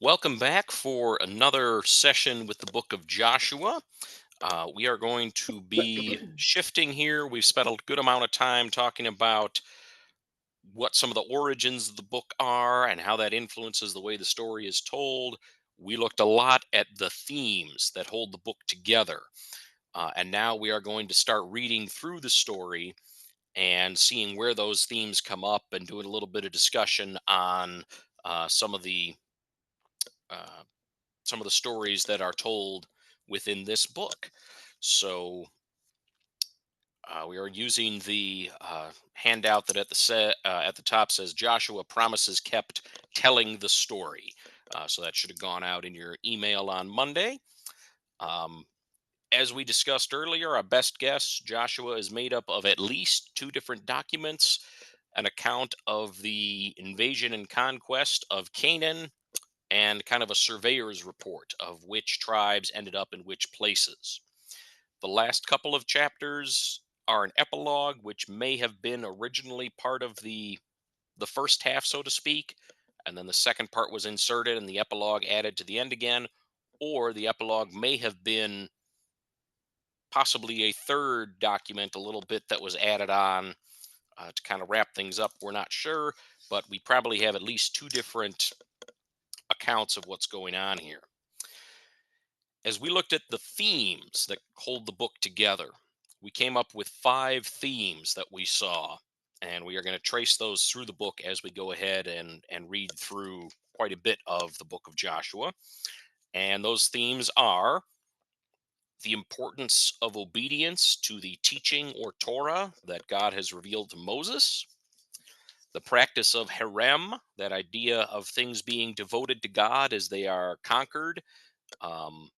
Welcome back for another session with the book of Joshua. We are going to be shifting here. We've spent a good amount of time talking about what some of the origins of the book are and how that influences the way the story is told. We looked a lot at the themes that hold the book together. And now we are going to start reading through the story and seeing where those themes come up and doing a little bit of discussion on uh, some of the uh, some of the stories that are told within this book. So we are using the handout that at the top says Joshua promises kept telling the story. So that should have gone out in your email on Monday. Um, as we discussed earlier, our best guess Joshua is made up of at least two different documents: an account of the invasion and conquest of Canaan, and kind of a surveyor's report of which tribes ended up in which places. The last couple of chapters are an epilogue, which may have been originally part of the first half, so to speak, and then the second part was inserted and the epilogue added to the end again, or the epilogue may have been possibly a third document, a little bit that was added on to kind of wrap things up. We're not sure, but we probably have at least two different accounts of what's going on here. As we looked at the themes that hold the book together, we came up with five themes that we saw, and we are going to trace those through the book as we go ahead and read through quite a bit of the book of Joshua. And those themes are the importance of obedience to the teaching or Torah that God has revealed to Moses, the practice of herem, that idea of things being devoted to God as they are conquered, um,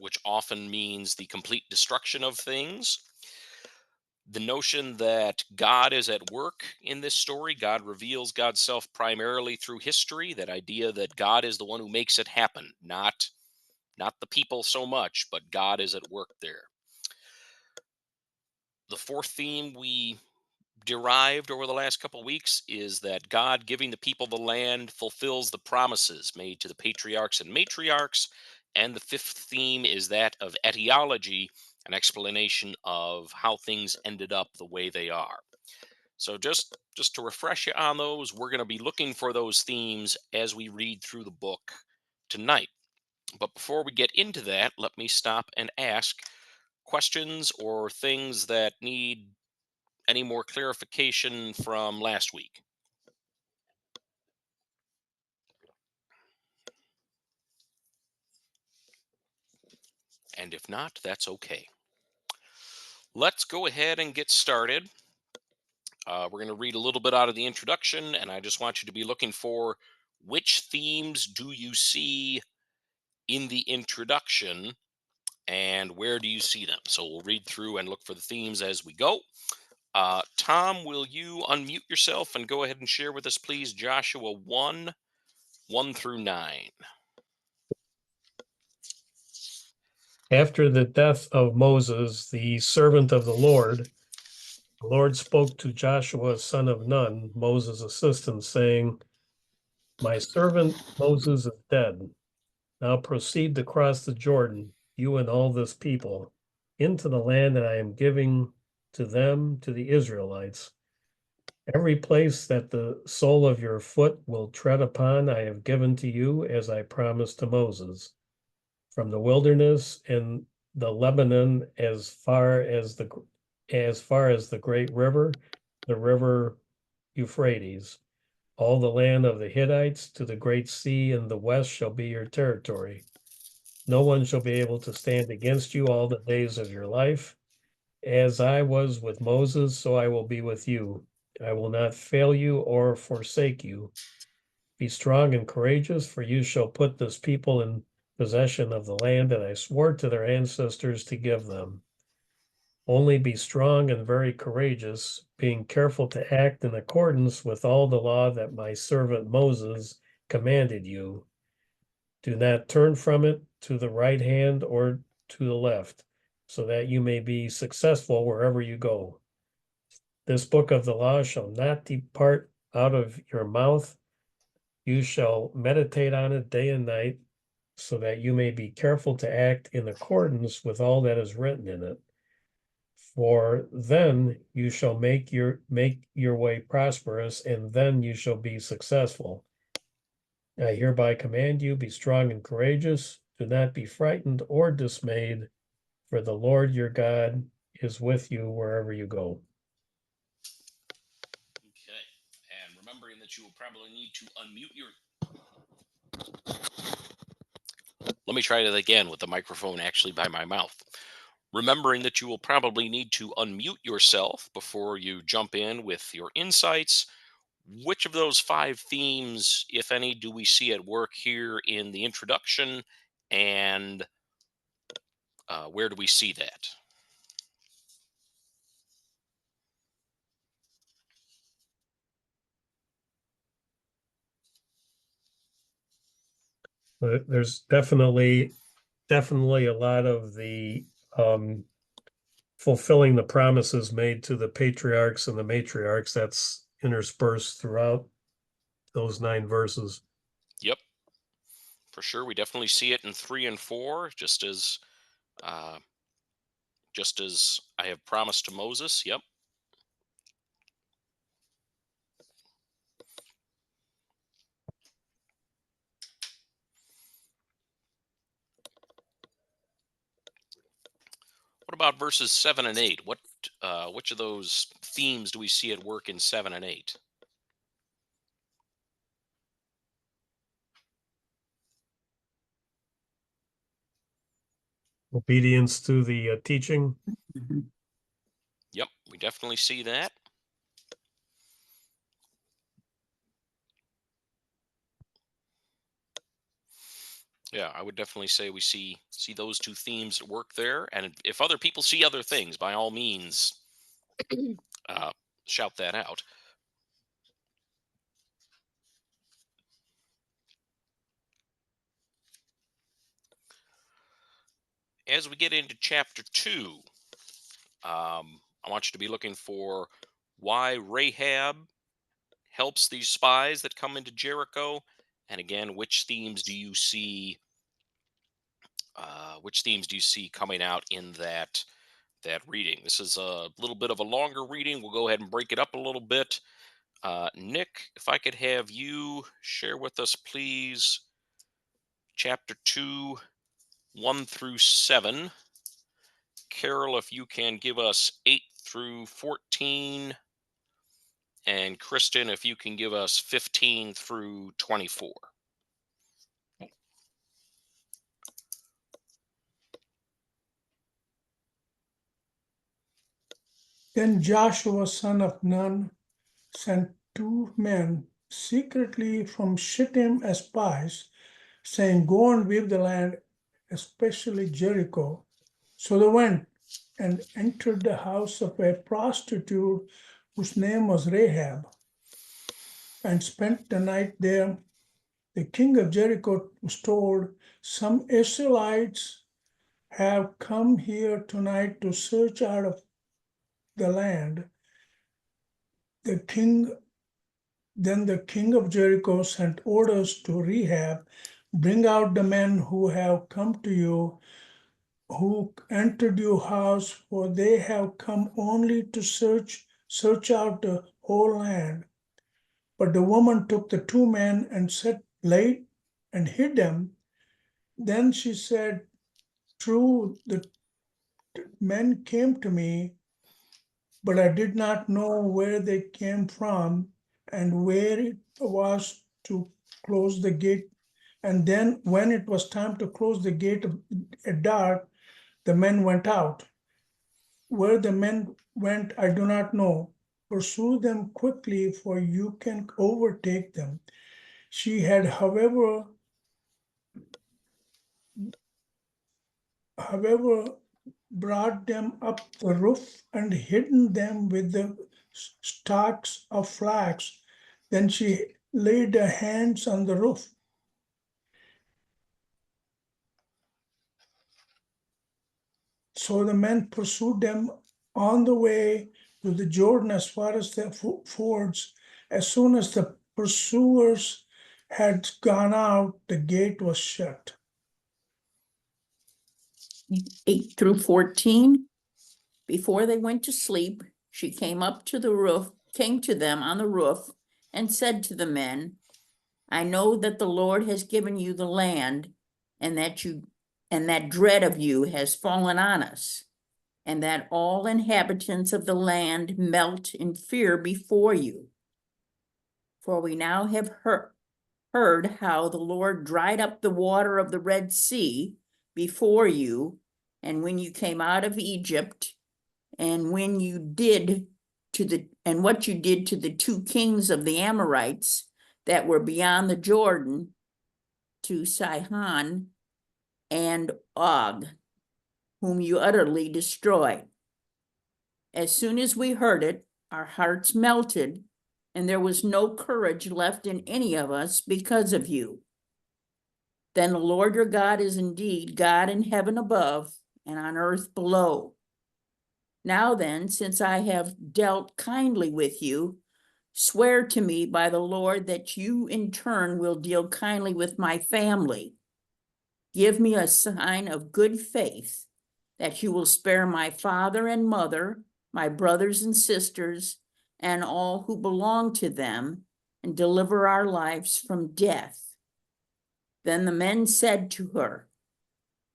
which often means the complete destruction of things. The notion that God is at work in this story, God reveals God's self primarily through history, that idea that God is the one who makes it happen, not the people so much, but God is at work there. The fourth theme we derived over the last couple of weeks is that God giving the people the land fulfills the promises made to the patriarchs and matriarchs. And the fifth theme is that of etiology, an explanation of how things ended up the way they are. So just to refresh you on those, we're going to be looking for those themes as we read through the book tonight. But before we get into that, let me stop and ask questions or things that need any more clarification from last week. And if not, that's okay. Let's go ahead and get started. We're going to read a little bit out of the introduction, and I just want you to be looking for which themes do you see in the introduction and where do you see them. So we'll read through and look for the themes as we go. Tom, will you unmute yourself and go ahead and share with us, please, Joshua 1 through 9. After the death of Moses, the servant of the Lord spoke to Joshua, son of Nun, Moses' assistant, saying, My servant Moses is dead. Now proceed to cross the Jordan, you and all this people, into the land that I am giving to them, to the Israelites. Every place that the sole of your foot will tread upon, I have given to you, as I promised to Moses. From the wilderness and the Lebanon as far as the great river, the river Euphrates. All the land of the Hittites to the great sea in the west shall be your territory. No one shall be able to stand against you all the days of your life. As I was with Moses, so I will be with you. I will not fail you or forsake you. Be strong and courageous, for you shall put this people in possession of the land that I swore to their ancestors to give them. Only be strong and very courageous, being careful to act in accordance with all the law that my servant Moses commanded you. Do not turn from it to the right hand or to the left, so that you may be successful wherever you go. This book of the law shall not depart out of your mouth, You shall meditate on it day and night, so that you may be careful to act in accordance with all that is written in it. For then you shall make your way prosperous, and then you shall be successful. I hereby command you, be strong and courageous. Do not be frightened or dismayed, for the Lord your God is with you wherever you go. Okay. And remembering that you will probably need to unmute your. Let me try that again with the microphone actually by my mouth. Remembering that you will probably need to unmute yourself before you jump in with your insights. Which of those 5 themes, if any, do we see at work here in the introduction? And where do we see that? There's definitely a lot of the fulfilling the promises made to the patriarchs and the matriarchs that's interspersed throughout those 9 verses. Yep, for sure. We definitely see it in 3 and 4, uh, just as I have promised to Moses. Yep. What about verses 7 and 8? Which of those themes do we see at work in 7 and 8? Obedience to the teaching. Yep, we definitely see that. Yeah, I would definitely say we see those 2 themes at work there. And if other people see other things, by all means, uh, shout that out. As we get into chapter 2, I want you to be looking for why Rahab helps these spies that come into Jericho, and again, which themes do you see? Which themes do you see coming out in that reading? This is a little bit of a longer reading. We'll go ahead and break it up a little bit. Nick, if I could have you share with us, please, chapter 2, 1 through 7. Carol, if you can give us 8 through 14. And Kristen, if you can give us 15 through 24. Then Joshua son of Nun sent 2 men secretly from Shittim as spies, saying, "Go and weave the land, especially Jericho." So they went and entered the house of a prostitute whose name was Rahab, and spent the night there. The king of Jericho was told, "Some Israelites have come here tonight to search out of the land." Then the king of Jericho sent orders to Rahab, "Bring out the men who have come to you, who entered your house, for they have come only to search out the whole land." But the woman took the 2 men and set late and hid them. Then she said, "True, the men came to me, but I did not know where they came from and where it was to close the gate. And then when it was time to close the gate at dark, the men went out. Where the men went, I do not know. Pursue them quickly, for you can overtake them." She had, however, brought them up the roof and hidden them with the stalks of flax. Then she laid her hands on the roof. So the men pursued them on the way to the Jordan as far as the fords. As soon as the pursuers had gone out, the gate was shut. 8 through 14. Before they went to sleep, she came up to the roof, came to them on the roof, and said to the men, I know that the Lord has given you the land, and that dread of you has fallen on us, and that all inhabitants of the land melt in fear before you. For we now have heard how the Lord dried up the water of the Red Sea before you, and when you came out of Egypt, and when you did and what you did to the 2 kings of the Amorites that were beyond the Jordan, to Sihon and Og, whom you utterly destroyed. As soon as we heard it, our hearts melted, and there was no courage left in any of us because of you. Then the Lord your God is indeed God in heaven above and on earth below. Now then, since I have dealt kindly with you, swear to me by the Lord that you in turn will deal kindly with my family. Give me a sign of good faith that you will spare my father and mother, my brothers and sisters, and all who belong to them, and deliver our lives from death. Then the men said to her,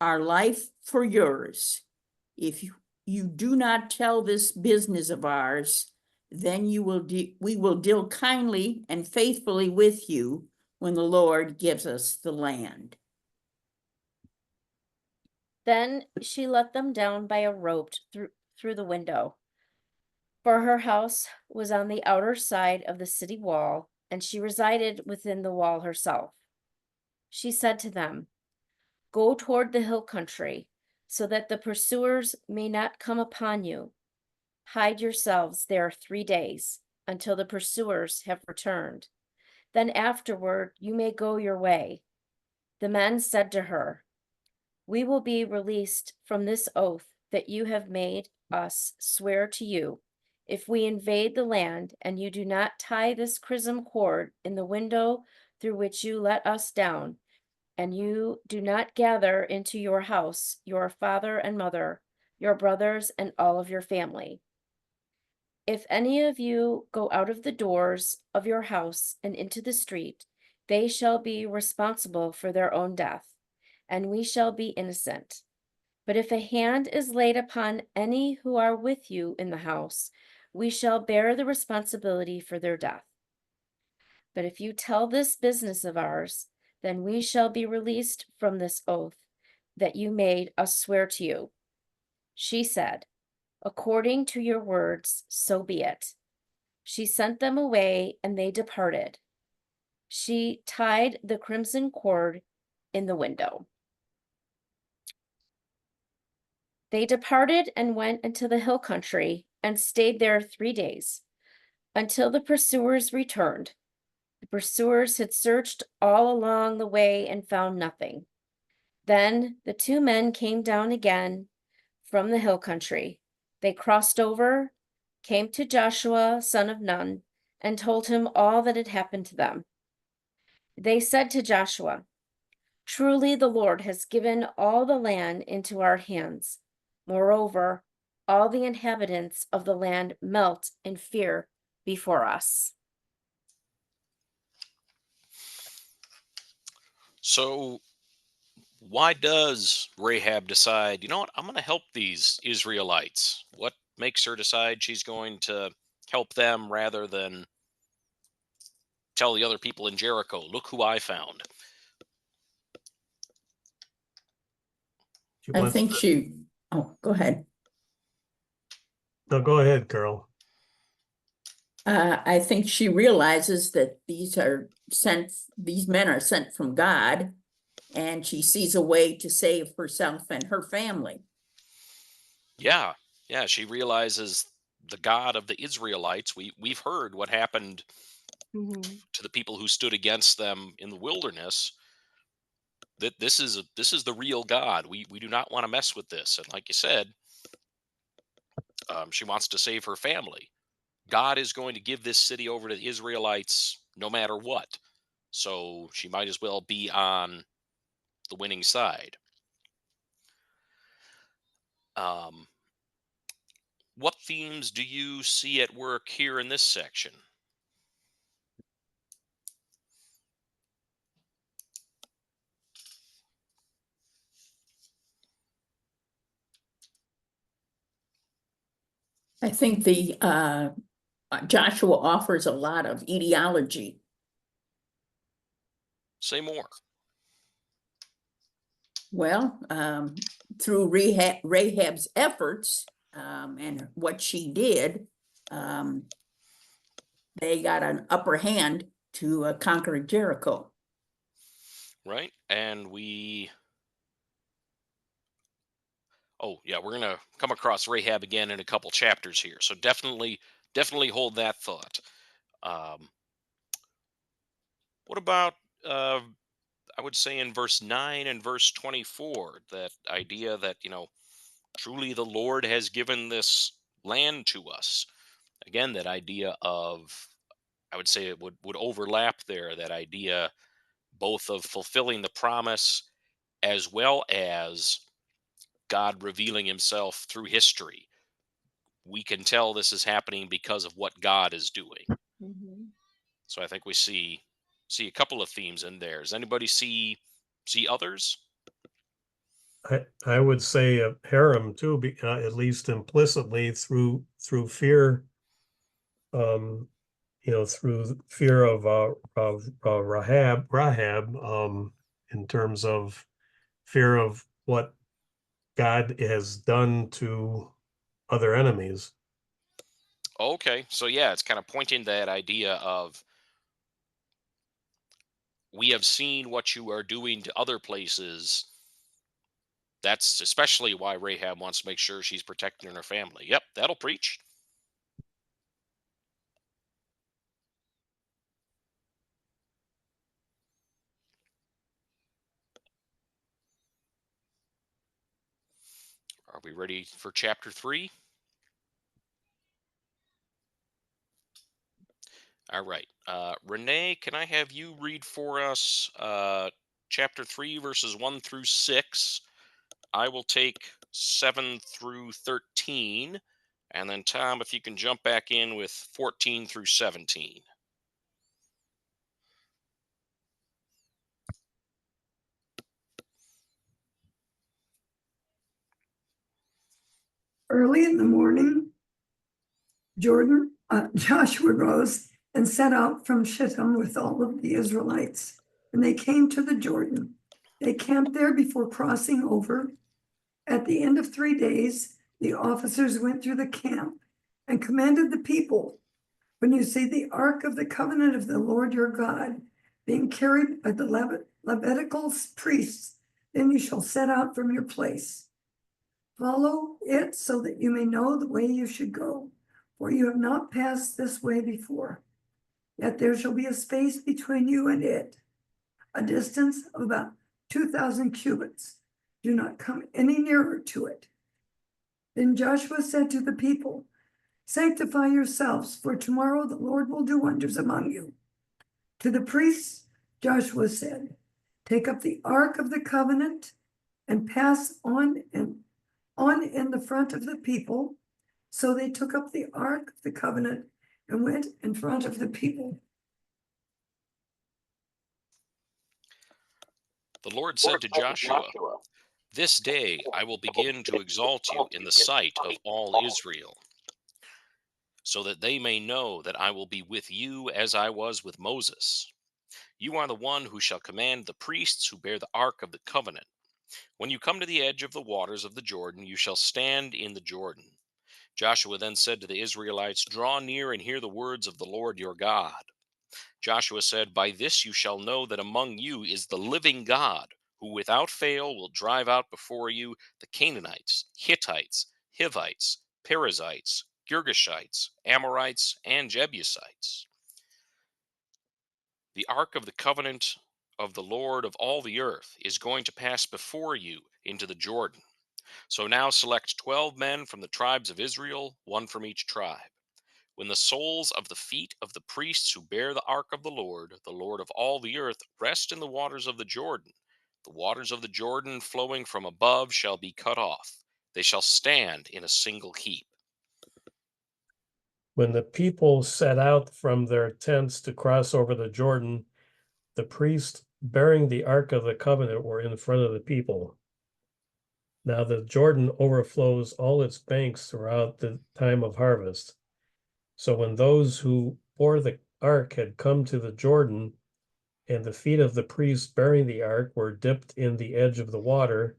our life for yours. If you do not tell this business of ours, then we will deal kindly and faithfully with you when the Lord gives us the land. Then she let them down by a rope through the window. For her house was on the outer side of the city wall, and she resided within the wall herself. She said to them, go toward the hill country, so that the pursuers may not come upon you. Hide yourselves there 3 days, until the pursuers have returned. Then afterward you may go your way. The men said to her, we will be released from this oath that you have made us swear to you, if we invade the land and you do not tie this chrism cord in the window through which you let us down, and you do not gather into your house your father and mother, your brothers, and all of your family. If any of you go out of the doors of your house and into the street, they shall be responsible for their own death, and we shall be innocent. But if a hand is laid upon any who are with you in the house, we shall bear the responsibility for their death. But if you tell this business of ours, then we shall be released from this oath that you made us swear to you. She said, according to your words, so be it. She sent them away, and they departed. She tied the crimson cord in the window. They departed and went into the hill country and stayed there 3 days, until the pursuers returned. The pursuers had searched all along the way and found nothing. Then the 2 men came down again from the hill country. They crossed over, came to Joshua, son of Nun, and told him all that had happened to them. They said to Joshua, truly the Lord has given all the land into our hands. Moreover, all the inhabitants of the land melt in fear before us. So why does Rahab decide, you know what, I'm going to help these Israelites? What makes her decide she's going to help them rather than tell the other people in Jericho, look who I found? She I wants think to- go ahead. No, go ahead, Carol. I think she realizes that these men are sent from God, and she sees a way to save herself and her family. Yeah, she realizes the God of the Israelites. We've heard what happened to the people who stood against them in the wilderness. That this is the real God. We do not want to mess with this. And like you said, she wants to save her family. God is going to give this city over to the Israelites no matter what. So she might as well be on the winning side. Um, what themes do you see at work here in this section? I think the Joshua offers a lot of etiology. Say more. Well, through Rahab's efforts and what she did, they got an upper hand to conquer Jericho. Right? And oh yeah, we're gonna come across Rahab again in a couple chapters here. So definitely hold that thought. Um, what about I would say in verse 9 and verse 24, that idea that, truly the Lord has given this land to us. Again, that idea of, I would say it would overlap there, that idea both of fulfilling the promise as well as God revealing himself through history. We can tell this is happening because of what God is doing. So I think we see a couple of themes in there. Does anybody see others? I would say a harem too, at least implicitly through fear, through fear of Rahab, in terms of fear of what God has done to other enemies. Okay, so yeah, it's kind of pointing that idea of, we have seen what you are doing to other places. That's especially why Rahab wants to make sure she's protecting her family. Yep, that'll preach. Are we ready for chapter 3? All right. Renee, can I have you read for us chapter 3, verses 1 through 6? I will take 7 through 13. And then, Tom, if you can jump back in with 14 through 17. Early in the morning, Joshua rose and set out from Shittim with all of the Israelites. And they came to the Jordan. They camped there before crossing over. At the end of 3 days, the officers went through the camp and commanded the people, when you see the ark of the covenant of the Lord your God being carried by the Levitical priests, then you shall set out from your place. Follow it so that you may know the way you should go, for you have not passed this way before. Yet there shall be a space between you and it, a distance of about 2,000 cubits. Do not come any nearer to it. Then Joshua said to the people, sanctify yourselves, for tomorrow the Lord will do wonders among you. To the priests, Joshua said, take up the ark of the covenant and pass on in the front of the people. So they took up the ark of the covenant and went in front of the people. The Lord said to Joshua, this day I will begin to exalt you in the sight of all Israel, so that they may know that I will be with you as I was with Moses. You are the one who shall command the priests who bear the ark of the covenant. When you come to the edge of the waters of the Jordan, you shall stand in the Jordan. Joshua then said to the Israelites, draw near and hear the words of the Lord your God. Joshua said, by this you shall know that among you is the living God, who without fail will drive out before you the Canaanites, Hittites, Hivites, Perizzites, Girgashites, Amorites, and Jebusites. The ark of the covenant of the Lord of all the earth is going to pass before you into the Jordan. So now select 12 men from the tribes of Israel, one from each tribe. when the soles of the feet of the priests who bear the ark of the Lord of all the earth, rest in the waters of the Jordan. The waters of the Jordan flowing from above shall be cut off. They shall stand in a single heap. When the people set out from their tents to cross over the Jordan, the priests bearing the Ark of the Covenant were in front of the people. Now the Jordan overflows all its banks throughout the time of harvest. So when those who bore the ark had come to the Jordan, and the feet of the priests bearing the ark were dipped in the edge of the waters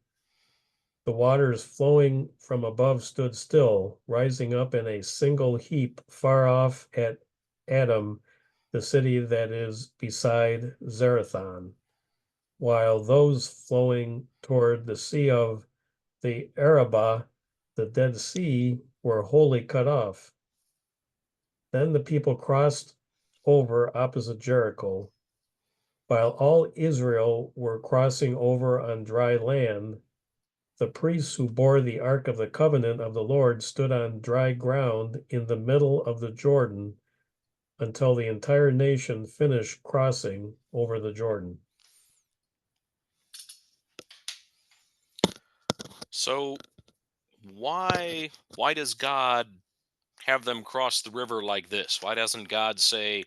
flowing from above stood still, rising up in a single heap far off at Adam, the city that is beside Zarethan, while those flowing toward the sea of the Arabah, the Dead Sea, were wholly cut off. Then the people crossed over opposite Jericho. While all Israel were crossing over on dry land, the priests who bore the Ark of the Covenant of the Lord stood on dry ground in the middle of the Jordan until the entire nation finished crossing over the Jordan. So why does God have them cross the river like this? Why doesn't God say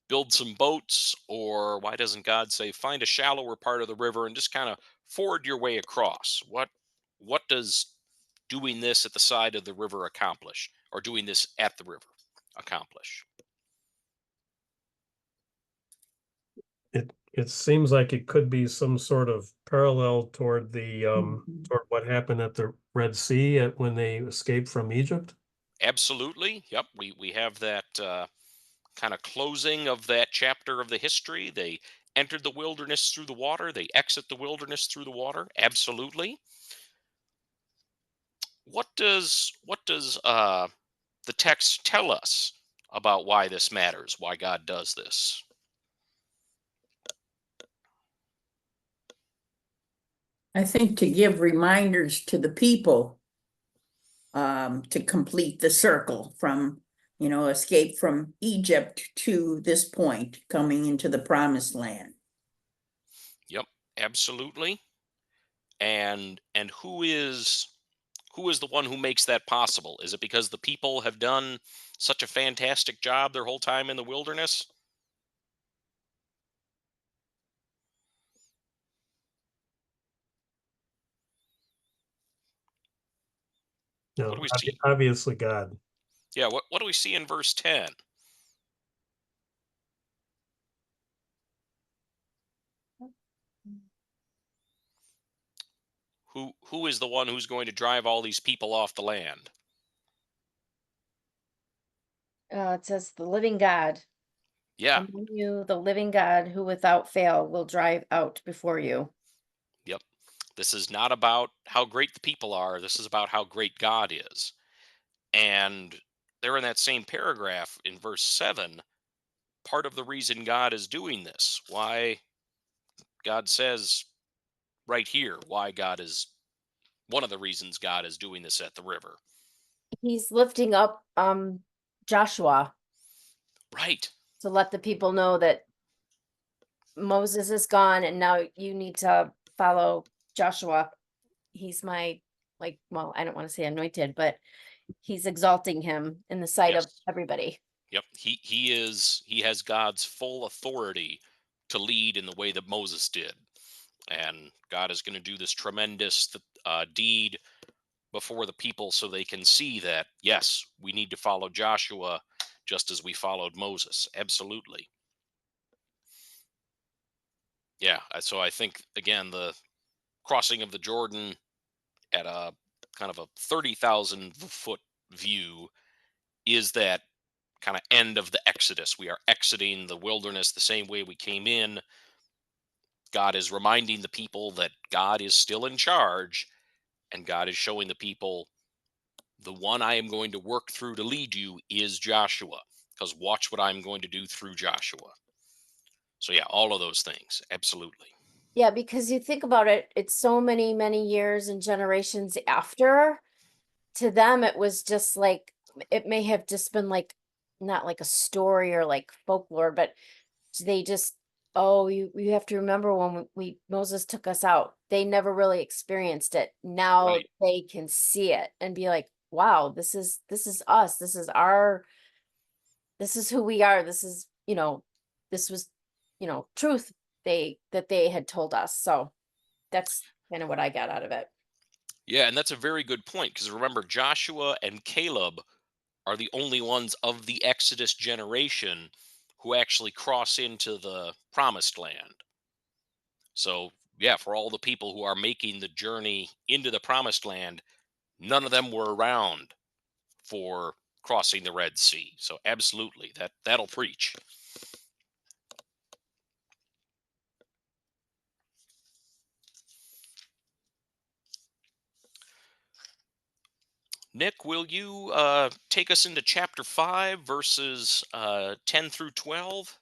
build some boats, or why doesn't God say find a shallower part of the river and just kind of ford your way across? What does doing this at the side of the river accomplish, or doing this at the river accomplish? It seems like it could be some sort of parallel toward the toward what happened at the Red Sea when they escaped from Egypt. Absolutely. Yep. We have that kind of closing of that chapter of the history. They entered the wilderness through the water. They exit the wilderness through the water. Absolutely. What does the text tell us about why this matters? Why God does this? I think to give reminders to the people to complete the circle from, escape from Egypt to this point, coming into the promised land. Yep. Absolutely. And who is the one who makes that possible? Is it because the people have done such a fantastic job their whole time in the wilderness? No, What do we see? obviously God. Yeah, what do we see in verse 10? Who is the one who's going to drive all these people off the land? It says the living God. Yeah, Among you, the living God, who without fail will drive out before you. yep. This is not about how great the people are. This is about how great God is. And there in that same paragraph in verse 7, part of the reason God is doing this, why God says right here, why God is one of the reasons God is doing this at the river. He's lifting up Joshua Right. to let the people know that Moses is gone and now you need to follow Joshua. He's my, like, well, I don't want to say anointed, but he's exalting him in the sight of Yes. everybody. Yep. He has God's full authority to lead in the way that Moses did. And God is going to do this tremendous deed before the people so they can see that, yes, we need to follow Joshua just as we followed Moses. Absolutely. Yeah. So I think, again, the crossing of the Jordan at a kind of a 30,000 foot view is that kind of end of the Exodus. We are exiting the wilderness the same way we came in. God is reminding the people that God is still in charge, and God is showing the people the one I am going to work through to lead you is Joshua, because watch what I'm going to do through Joshua. So, yeah, all of those things. Absolutely. Yeah, because you think about it, it's so many, many years and generations after. To them, it was just like, it may have just been like not like a story or like folklore, but they just, oh, you have to remember when Moses took us out. They never really experienced it. Now Right. they can see it and be like, wow, this is us. This is our, this is who we are. This is, this was, truth that they had told us. So that's kind of what I got out of it. Yeah, and that's a very good point because remember, Joshua and Caleb are the only ones of the Exodus generation who actually cross into the promised land. So, yeah, for all the people who are making the journey into the promised land, none of them were around for crossing the Red Sea. So, absolutely, that'll preach. Nick, will you take us into chapter 5, verses 10 through 12?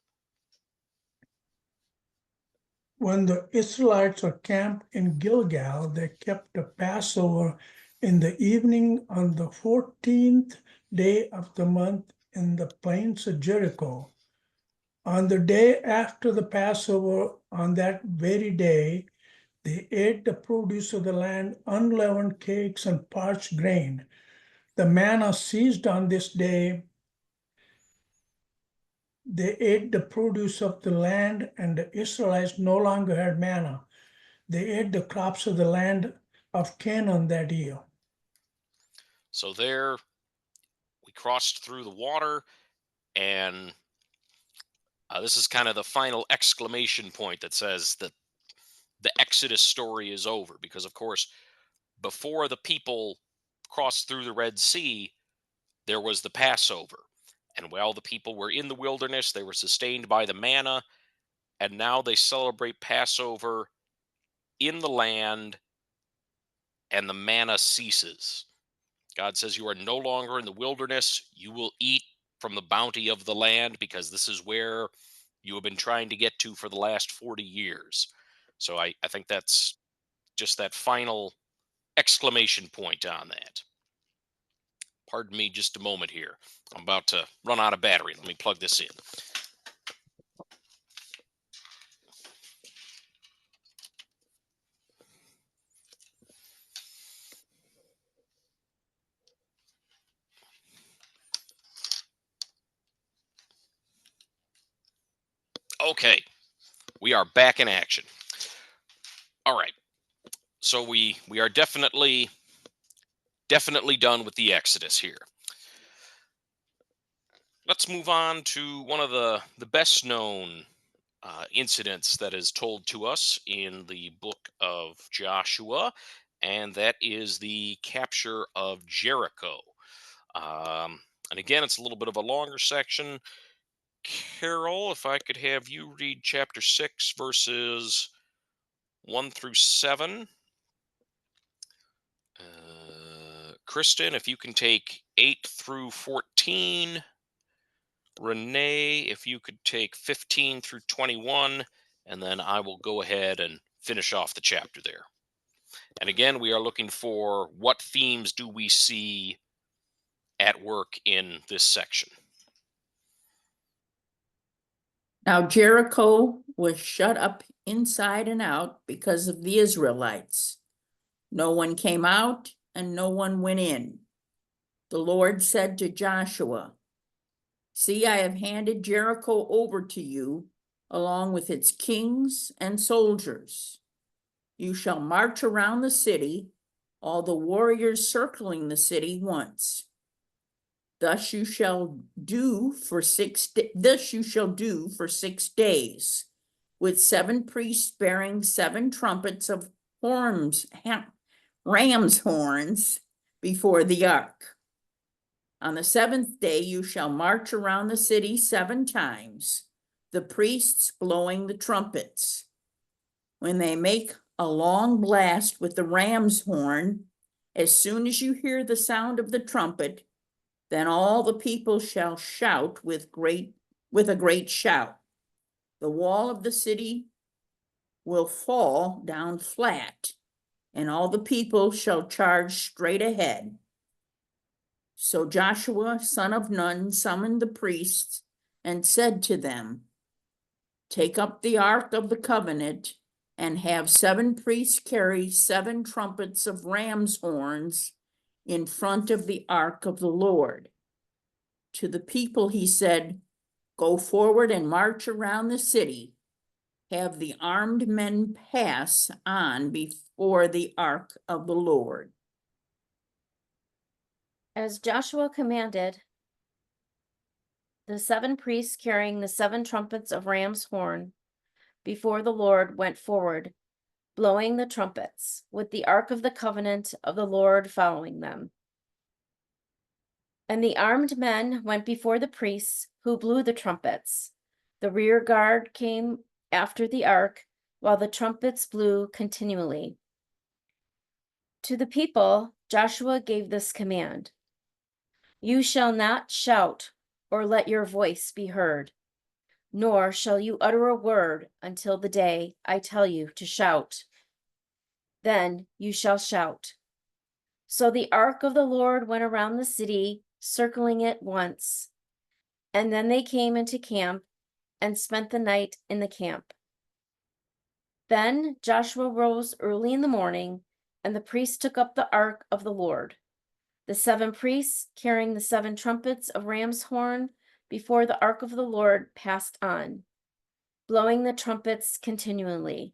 When the Israelites were camped in Gilgal, they kept the Passover in the evening on the 14th day of the month in the plains of Jericho. On the day after the Passover, on that very day, they ate the produce of the land, unleavened cakes and parched grain. The manna ceased on this day. They ate the produce of the land, and the Israelites no longer had manna. They ate the crops of the land of Canaan that year. So, there we crossed through the water, and this is kind of the final exclamation point that says that the Exodus story is over. Because, of course, before the people crossed through the Red Sea, there was the Passover. And while the people were in the wilderness, they were sustained by the manna. And now they celebrate Passover in the land, and the manna ceases. God says, you are no longer in the wilderness. You will eat from the bounty of the land because this is where you have been trying to get to for the last 40 years. So I think that's just that final exclamation point on that. Pardon me just a moment here. I'm about to run out of battery. Let me plug this in. Okay, we are back in action. All right. So we are definitely done with the Exodus here. Let's move on to one of the best known incidents that is told to us in the book of Joshua, and that is the capture of Jericho. And again, it's a little bit of a longer section. Carol, if I could have you read chapter 6, verses 1 through 7. Kristen, if you can take 8 through 14. Renee, if you could take 15 through 21, and then I will go ahead and finish off the chapter there. And again, we are looking for what themes do we see at work in this section. Now Jericho was shut up inside and out because of the Israelites. No one came out and no one went in. The Lord said to Joshua, "See, I have handed Jericho over to you, along with its kings and soldiers. You shall march around the city, all the warriors circling the city once. Thus you shall do for 6 days, with 7 priests bearing 7 trumpets of ram's horns before the ark. On the 7th day you shall march around the city 7 times, the priests blowing the trumpets. When they make a long blast with the ram's horn, as soon as you hear the sound of the trumpet, then all the people shall shout with a great shout. The wall of the city will fall down flat, and all the people shall charge straight ahead. So Joshua, son of Nun, summoned the priests and said to them, take up the ark of the covenant and have 7 priests carry 7 trumpets of ram's horns in front of the ark of the Lord. To the people he said, go forward and march around the city. Have the armed men pass on before the ark of the Lord. As Joshua commanded, the 7 priests carrying the 7 trumpets of ram's horn before the Lord went forward, blowing the trumpets, with the ark of the covenant of the Lord following them. And the armed men went before the priests who blew the trumpets. The rear guard came after the ark, while the trumpets blew continually. To the people, Joshua gave this command: you shall not shout or let your voice be heard, nor shall you utter a word until the day I tell you to shout. Then you shall shout. So the ark of the Lord went around the city, circling it once. And then they came into camp and spent the night in the camp. Then Joshua rose early in the morning, and the priests took up the ark of the Lord. The 7 priests, carrying the 7 trumpets of ram's horn before the ark of the Lord, passed on, blowing the trumpets continually.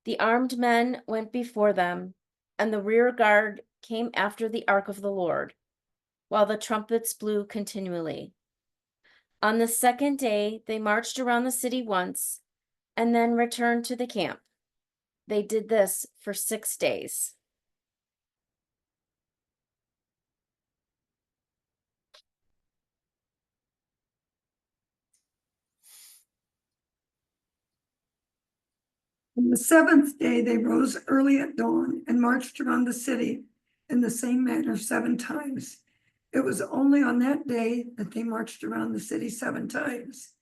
The armed men went before them, and the rear guard came after the ark of the Lord, while the trumpets blew continually. On the 2nd day, they marched around the city once, and then returned to the camp. They did this for 6 days. On the 7th day, they rose early at dawn and marched around the city in the same manner 7 times. It was only on that day that they marched around the city 7 times.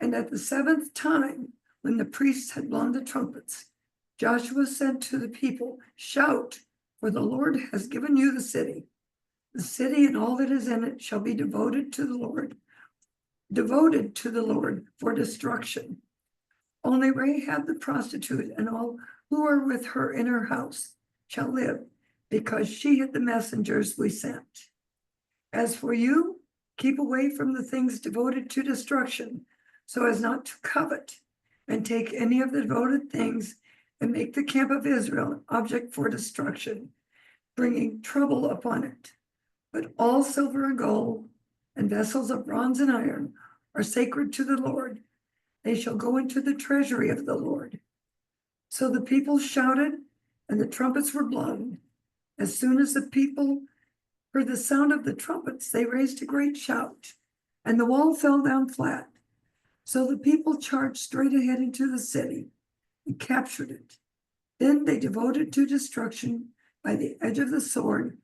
And at the 7th time, when the priests had blown the trumpets, Joshua said to the people, shout, for the Lord has given you the city. The city and all that is in it shall be devoted to the Lord for destruction. Only Rahab the prostitute and all who are with her in her house shall live, because she hid the messengers we sent. As for you, keep away from the things devoted to destruction, so as not to covet and take any of the devoted things and make the camp of Israel an object for destruction, bringing trouble upon it. But all silver and gold and vessels of bronze and iron are sacred to the Lord. They shall go into the treasury of the Lord. So the people shouted, and the trumpets were blown. As soon as the people heard the sound of the trumpets, they raised a great shout, and the wall fell down flat. So the people charged straight ahead into the city and captured it. Then they devoted to destruction by the edge of the sword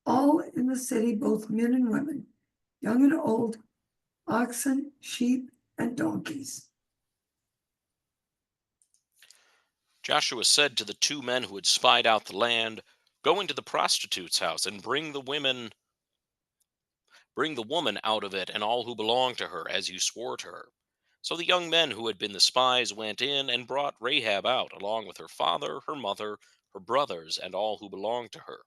all in the city, both men and women, young and old, oxen, sheep, and donkeys. Joshua said to the 2 men who had spied out the land, go into the prostitute's house and bring the woman out of it and all who belong to her, as you swore to her. So the young men who had been the spies went in and brought Rahab out, along with her father, her mother, her brothers, and all who belonged to her.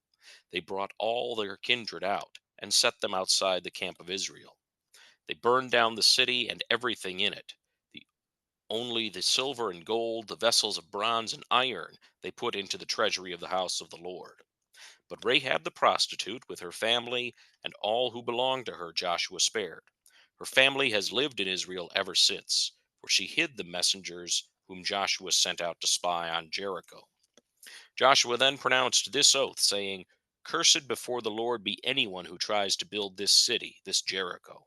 They brought all their kindred out and set them outside the camp of Israel. They burned down the city and everything in it. Only the silver and gold, the vessels of bronze and iron, they put into the treasury of the house of the Lord. But Rahab the prostitute, with her family and all who belonged to her, Joshua spared. Her family has lived in Israel ever since, for she hid the messengers whom Joshua sent out to spy on Jericho. Joshua then pronounced this oath, saying, cursed before the Lord be anyone who tries to build this city, this Jericho.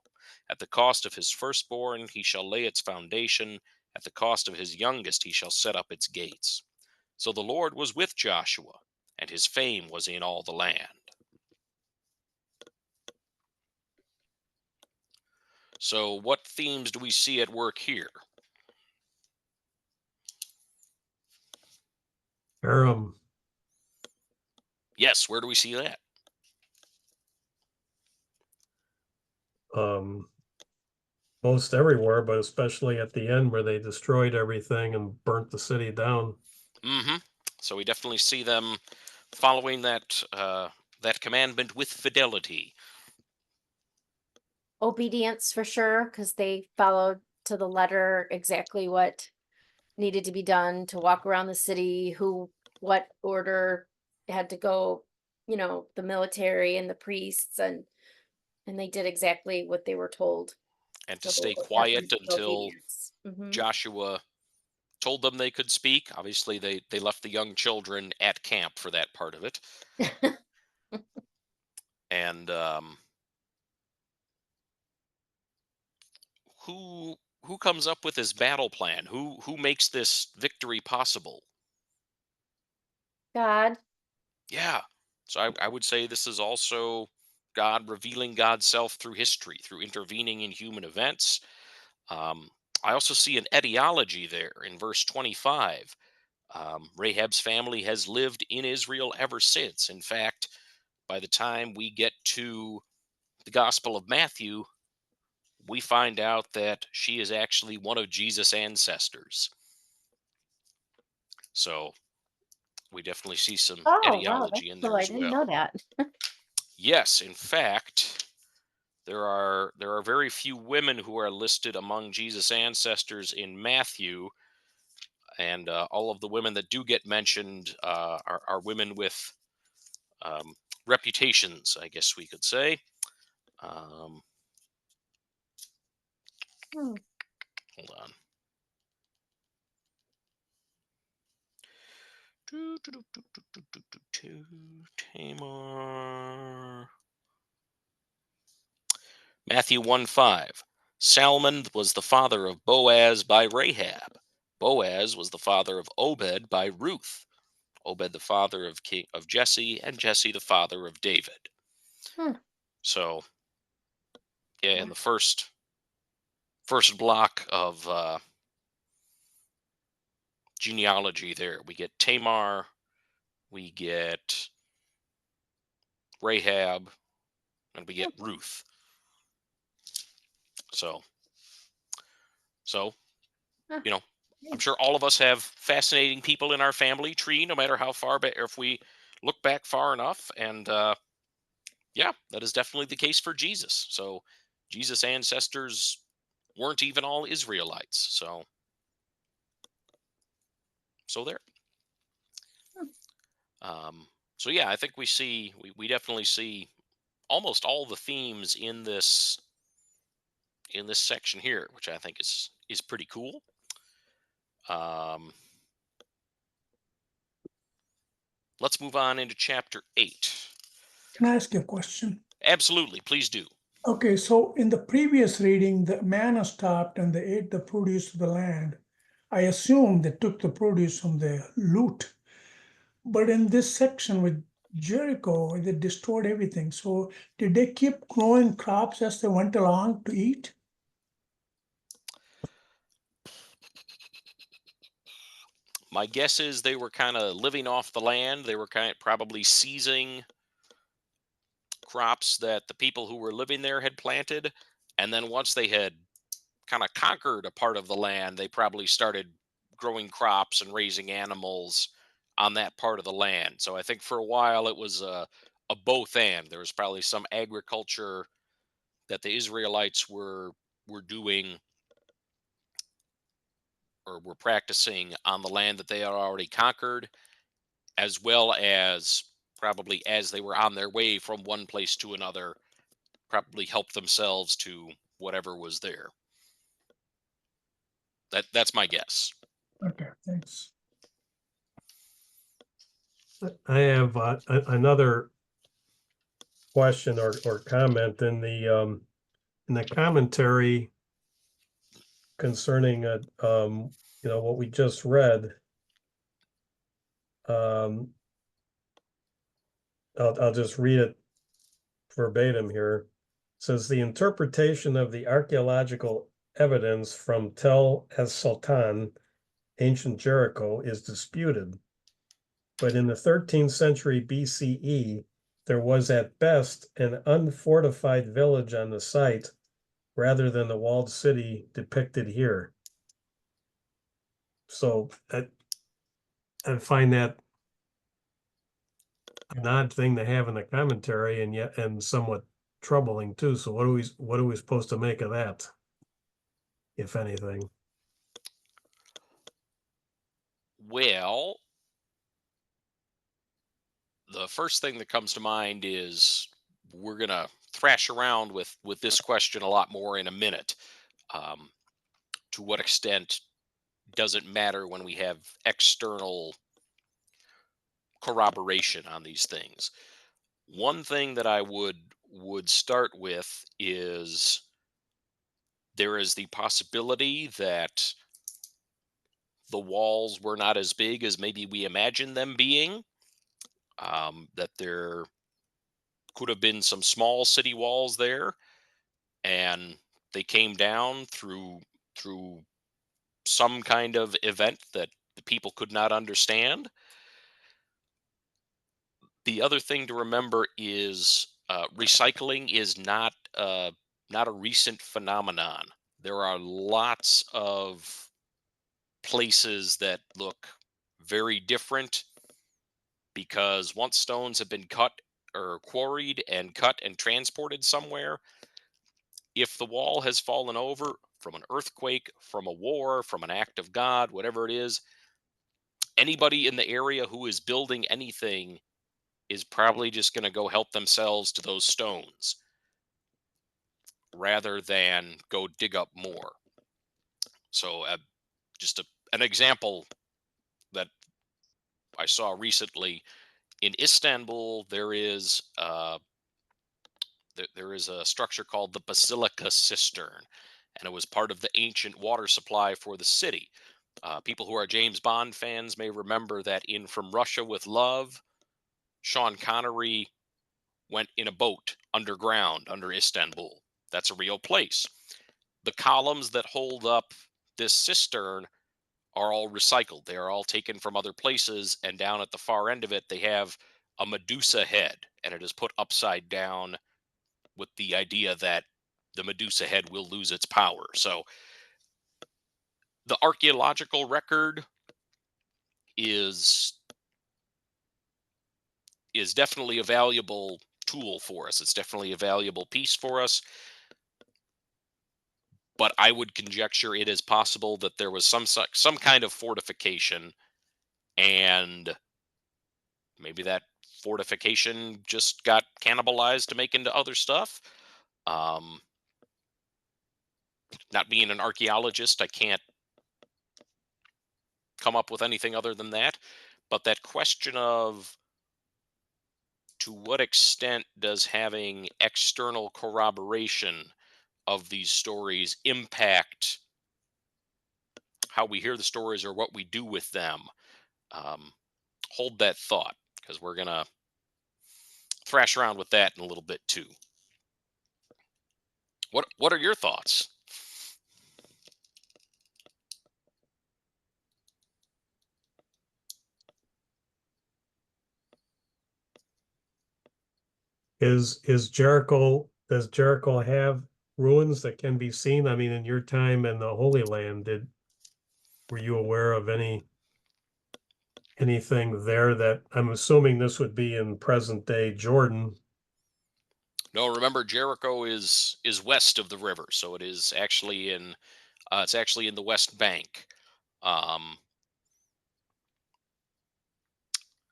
At the cost of his firstborn he shall lay its foundation, at the cost of his youngest he shall set up its gates. So the Lord was with Joshua, and his fame was in all the land. So what themes do we see at work here? Aram. Yes, where do we see that? most everywhere, but especially at the end where they destroyed everything and burnt the city down. Mm-hmm. So we definitely see them following that that commandment with fidelity. Obedience for sure, because they followed to the letter exactly what needed to be done to walk around the city, what order had to go, the military and the priests, and they did exactly what they were told. And to So stay definitely quiet until obedience. Mhm. Joshua told them they could speak. Obviously, they left the young children at camp for that part of it. And who comes up with this battle plan? Who makes this victory possible? God. Yeah. So I would say this is also God revealing God's self through history, through intervening in human events. Um, I also see an etiology there in verse 25. Rahab's family has lived in Israel ever since. In fact, by the time we get to the Gospel of Matthew, we find out that she is actually one of Jesus' ancestors. So we definitely see some Oh, wow, that's etiology in cool. there I as didn't well. know that. Yes, in fact, there are very few women who are listed among Jesus' ancestors in Matthew, and all of the women that do get mentioned are women with reputations, I guess we could say. Um, Hmm. Hold on. Tamar. Matthew 1:5. Salmon was the father of Boaz by Rahab. Boaz was the father of Obed by Ruth. Obed the father of King of Jesse, and Jesse the father of David. Hmm. So yeah, in the first block of genealogy there, we get Tamar, we get Rahab, and we get Ruth. So Huh. you know, I'm sure all of us have fascinating people in our family tree, no matter how far back, or if we look back far enough. And yeah, that is definitely the case for Jesus. So Jesus' ancestors weren't even all Israelites. So there. Um, so yeah, I think we definitely see almost all the themes in this section here, which I think is pretty cool. Um, let's move on into chapter 8. Can I ask you a question? Absolutely, please do. Okay, so in the previous reading, the manna stopped and they ate the produce of the land. I assume they took the produce from the loot. But in this section with Jericho, they destroyed everything. So did they keep growing crops as they went along to eat? My guess is they were kind of living off the land. They were probably seizing crops that the people who were living there had planted, and then once they had kind of conquered a part of the land, they probably started growing crops and raising animals on that part of the land. So I think for a while it was a both and. There was probably some agriculture that the Israelites were doing or were practicing on the land that they had already conquered, as well as probably as they were on their way from one place to another, probably help themselves to whatever was there. That's my guess. Okay, thanks. I have another question or comment in the commentary concerning what we just read. I'll just read it verbatim here. It says the interpretation of the archaeological evidence from Tel es-Sultan, ancient Jericho, is disputed. But in the 13th century BCE, there was at best an unfortified village on the site rather than the walled city depicted here. So I find that an odd thing to have in the commentary, and yet and somewhat troubling too. So what are we supposed to make of that, if anything? Well, the first thing that comes to mind is we're gonna thrash around with this question a lot more in a minute. Um, to what extent does it matter when we have external corroboration on these things? One thing that I would start with is there is the possibility that the walls were not as big as maybe we imagined them being. That there could have been some small city walls there, and they came down through some kind of event that the people could not understand. The other thing to remember is recycling is not a recent phenomenon. There are lots of places that look very different because once stones have been cut or quarried and cut and transported somewhere, if the wall has fallen over from an earthquake, from a war, from an act of God, whatever it is, anybody in the area who is building anything is probably just going to go help themselves to those stones rather than go dig up more. So, just an example that I saw recently in Istanbul, there is there is a structure called the Basilica Cistern, and it was part of the ancient water supply for the city. People who are James Bond fans may remember that in From Russia with Love, Sean Connery went in a boat underground under Istanbul. That's a real place. The columns that hold up this cistern are all recycled. They are all taken from other places, and down at the far end of it, they have a Medusa head, and it is put upside down with the idea that the Medusa head will lose its power. So the archaeological record is definitely a valuable tool for us. It's definitely a valuable piece for us. But I would conjecture it is possible that there was some kind of fortification, and maybe that fortification just got cannibalized to make into other stuff. Um, Not being an archaeologist, I can't come up with anything other than that. But that question of to what extent does having external corroboration of these stories impact how we hear the stories or what we do with them? Um, Hold that thought, because we're going to thrash around with that in a little bit too. What are your thoughts? Is Jericho, does Jericho have ruins that can be seen? I mean, in your time in the Holy Land, were you aware of anything there that I'm assuming this would be in present day Jordan? No, remember Jericho is west of the river, so it is actually in it's actually in the West Bank. Um,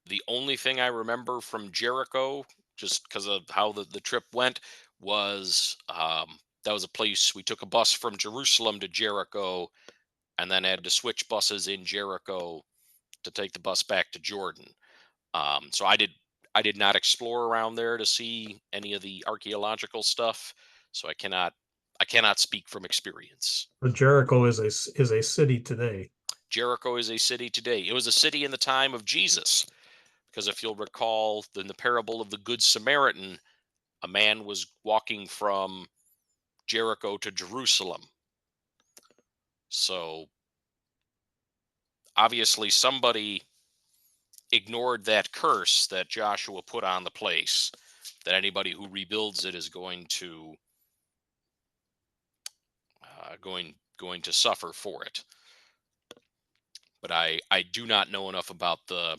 the only thing I remember from Jericho, just because of how the trip went, was that was a place we took a bus from Jerusalem to Jericho, and then had to switch buses in Jericho to take the bus back to Jordan. So I did not explore around there to see any of the archaeological stuff. So I cannot speak from experience. But Jericho is a city today. Jericho is a city today. It was a city in the time of Jesus, because if you'll recall, in the parable of the Good Samaritan, a man was walking from Jericho to Jerusalem. So obviously somebody ignored that curse that Joshua put on the place, that anybody who rebuilds it is going to going to suffer for it. But I do not know enough about the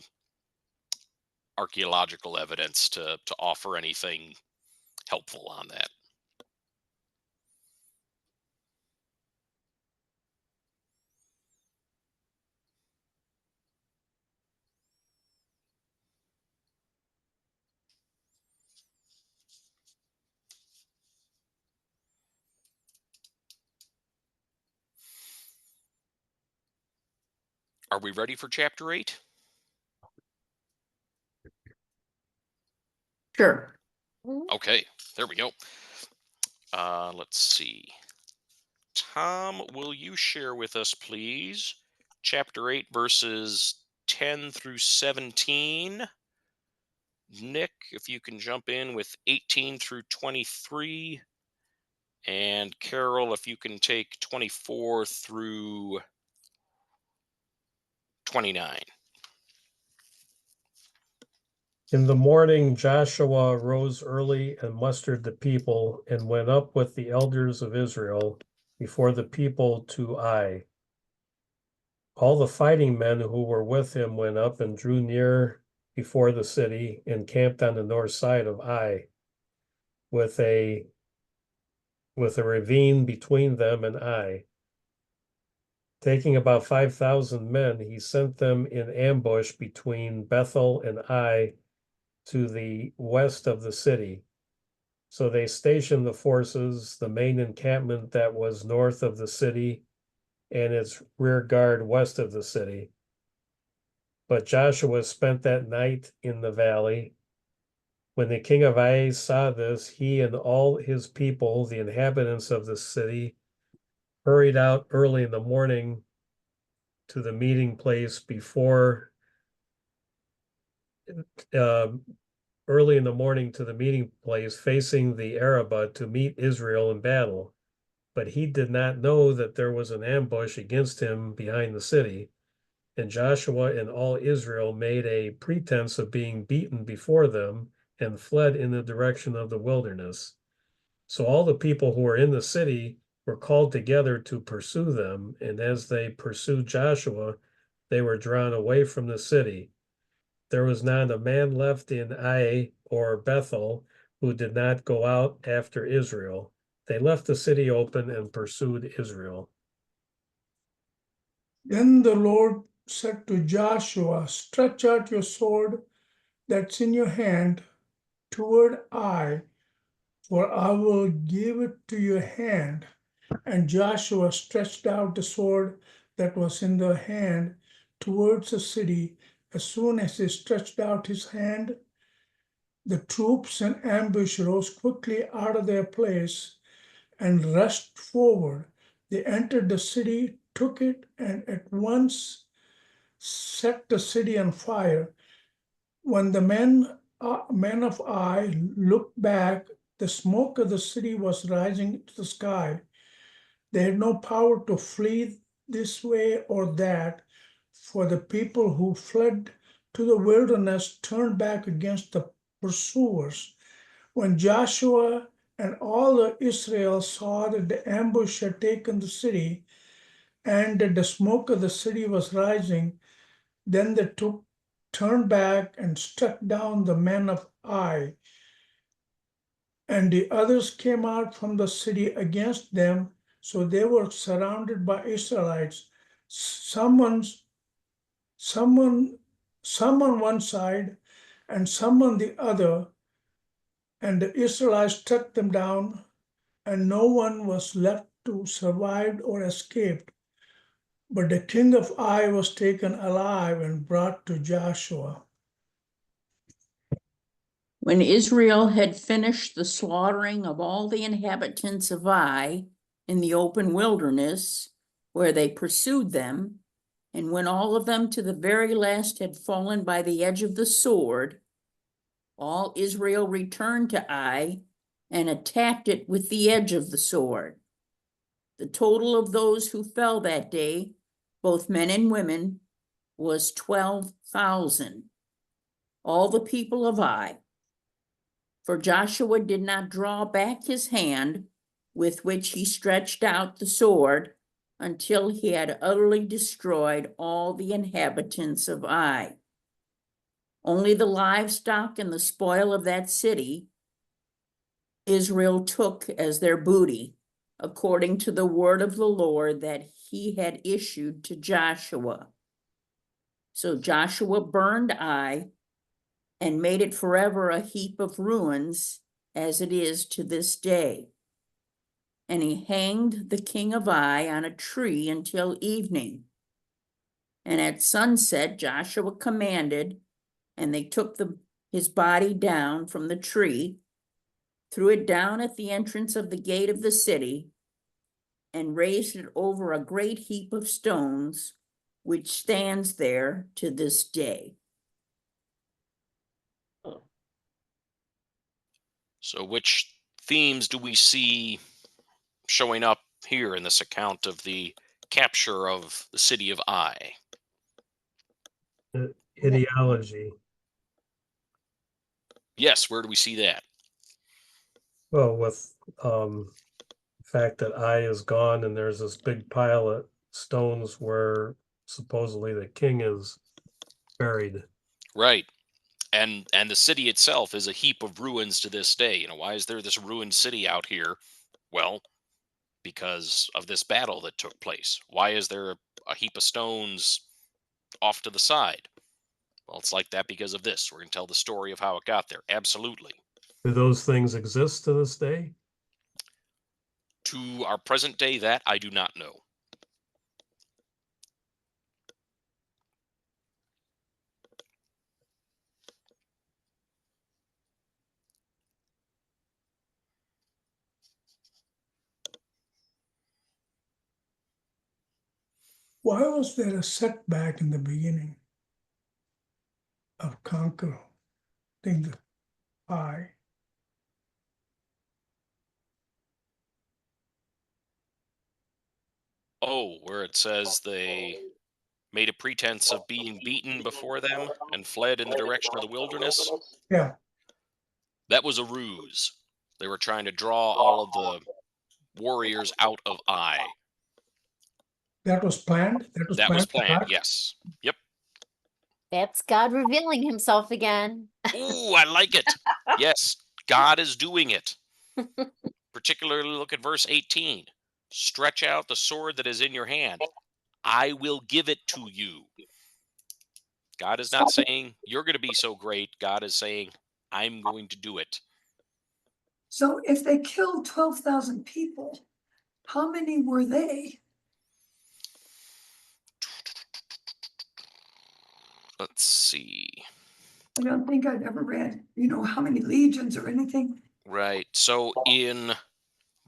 archaeological evidence to offer anything helpful on that. Are we ready for chapter 8? Sure. Okay, there we go. Let's see. Tom, will you share with us, please, chapter 8, verses 10 through 17? Nick, if you can jump in with 18 through 23. And Carol, if you can take 24 through 29. In the morning, Joshua rose early and mustered the people and went up with the elders of Israel before the people to Ai. All the fighting men who were with him went up and drew near before the city and camped on the north side of Ai, with a ravine between them and Ai. Taking about 5,000 men, he sent them in ambush between Bethel and Ai to the west of the city. So they stationed the forces, the main encampment that was north of the city and its rear guard west of the city. But Joshua spent that night in the valley. When the king of Ai saw this, he and all his people, the inhabitants of the city, hurried out early in the morning to the meeting place facing the Arabah to meet Israel in battle. But he did not know that there was an ambush against him behind the city. And Joshua and all Israel made a pretense of being beaten before them and fled in the direction of the wilderness. So all the people who were in the city were called together to pursue them. And as they pursued Joshua, they were drawn away from the city. There was not a man left in Ai or Bethel who did not go out after Israel. They left the city open and pursued Israel. Then the Lord said to Joshua, stretch out your sword that's in your hand toward Ai, for I will give it to your hand. And Joshua stretched out the sword that was in the hand towards the city. As soon as he stretched out his hand, the troops in ambush rose quickly out of their place and rushed forward. They entered the city, took it, and at once set the city on fire. When the men of Ai looked back, the smoke of the city was rising to the sky. They had no power to flee this way or that, for the people who fled to the wilderness turned back against the pursuers. When Joshua and all the Israel saw that the ambush had taken the city and that the smoke of the city was rising, then they turned back and struck down the men of Ai. And the others came out from the city against them, so they were surrounded by Israelites. Some on one side and some on the other, and the Israelites struck them down, and no one was left to survive or escape. But the king of Ai was taken alive and brought to Joshua. When Israel had finished the slaughtering of all the inhabitants of Ai in the open wilderness, where they pursued them, and when all of them to the very last had fallen by the edge of the sword, all Israel returned to Ai and attacked it with the edge of the sword. The total of those who fell that day, both men and women, was 12,000. All the people of Ai. For Joshua did not draw back his hand with which he stretched out the sword until he had utterly destroyed all the inhabitants of Ai. Only the livestock and the spoil of that city Israel took as their booty, according to the word of the Lord that he had issued to Joshua. So Joshua burned Ai and made it forever a heap of ruins, as it is to this day. And he hanged the king of Ai on a tree until evening. And at sunset, Joshua commanded, and they took his body down from the tree, threw it down at the entrance of the gate of the city, and raised it over a great heap of stones, which stands there to this day. So which themes do we see showing up here in this account of the capture of the city of Ai? Ideology. Yes, where do we see that? Well, with the fact that Ai is gone and there's this big pile of stones where supposedly the king is buried. Right. And the city itself is a heap of ruins to this day. You know, why is there this ruined city out here? Well, because of this battle that took place. Why is there a heap of stones off to the side? Well, it's like that because of this. We're going to tell the story of how it got there. Absolutely. Do those things exist to this day? To our present day, that I do not know. Why was there a setback in the beginning of conquering the Ai? Oh, where it says they made a pretense of being beaten before them and fled in the direction of the wilderness. Yeah, That was a ruse. They were trying to draw all of the warriors out of Ai. that was planned. That was to planned. attack? Yes. Yep. That's God revealing himself again. Ooh, I like it. Yes, God is doing it. Particularly look at verse 18. Stretch out the sword that is in your hand. I will give it to you. God is not saying you're going to be so great. God is saying, I'm going to do it. So if they killed 12,000 people, how many were they? Let's see. I don't think I've ever read, how many legions or anything. Right. So in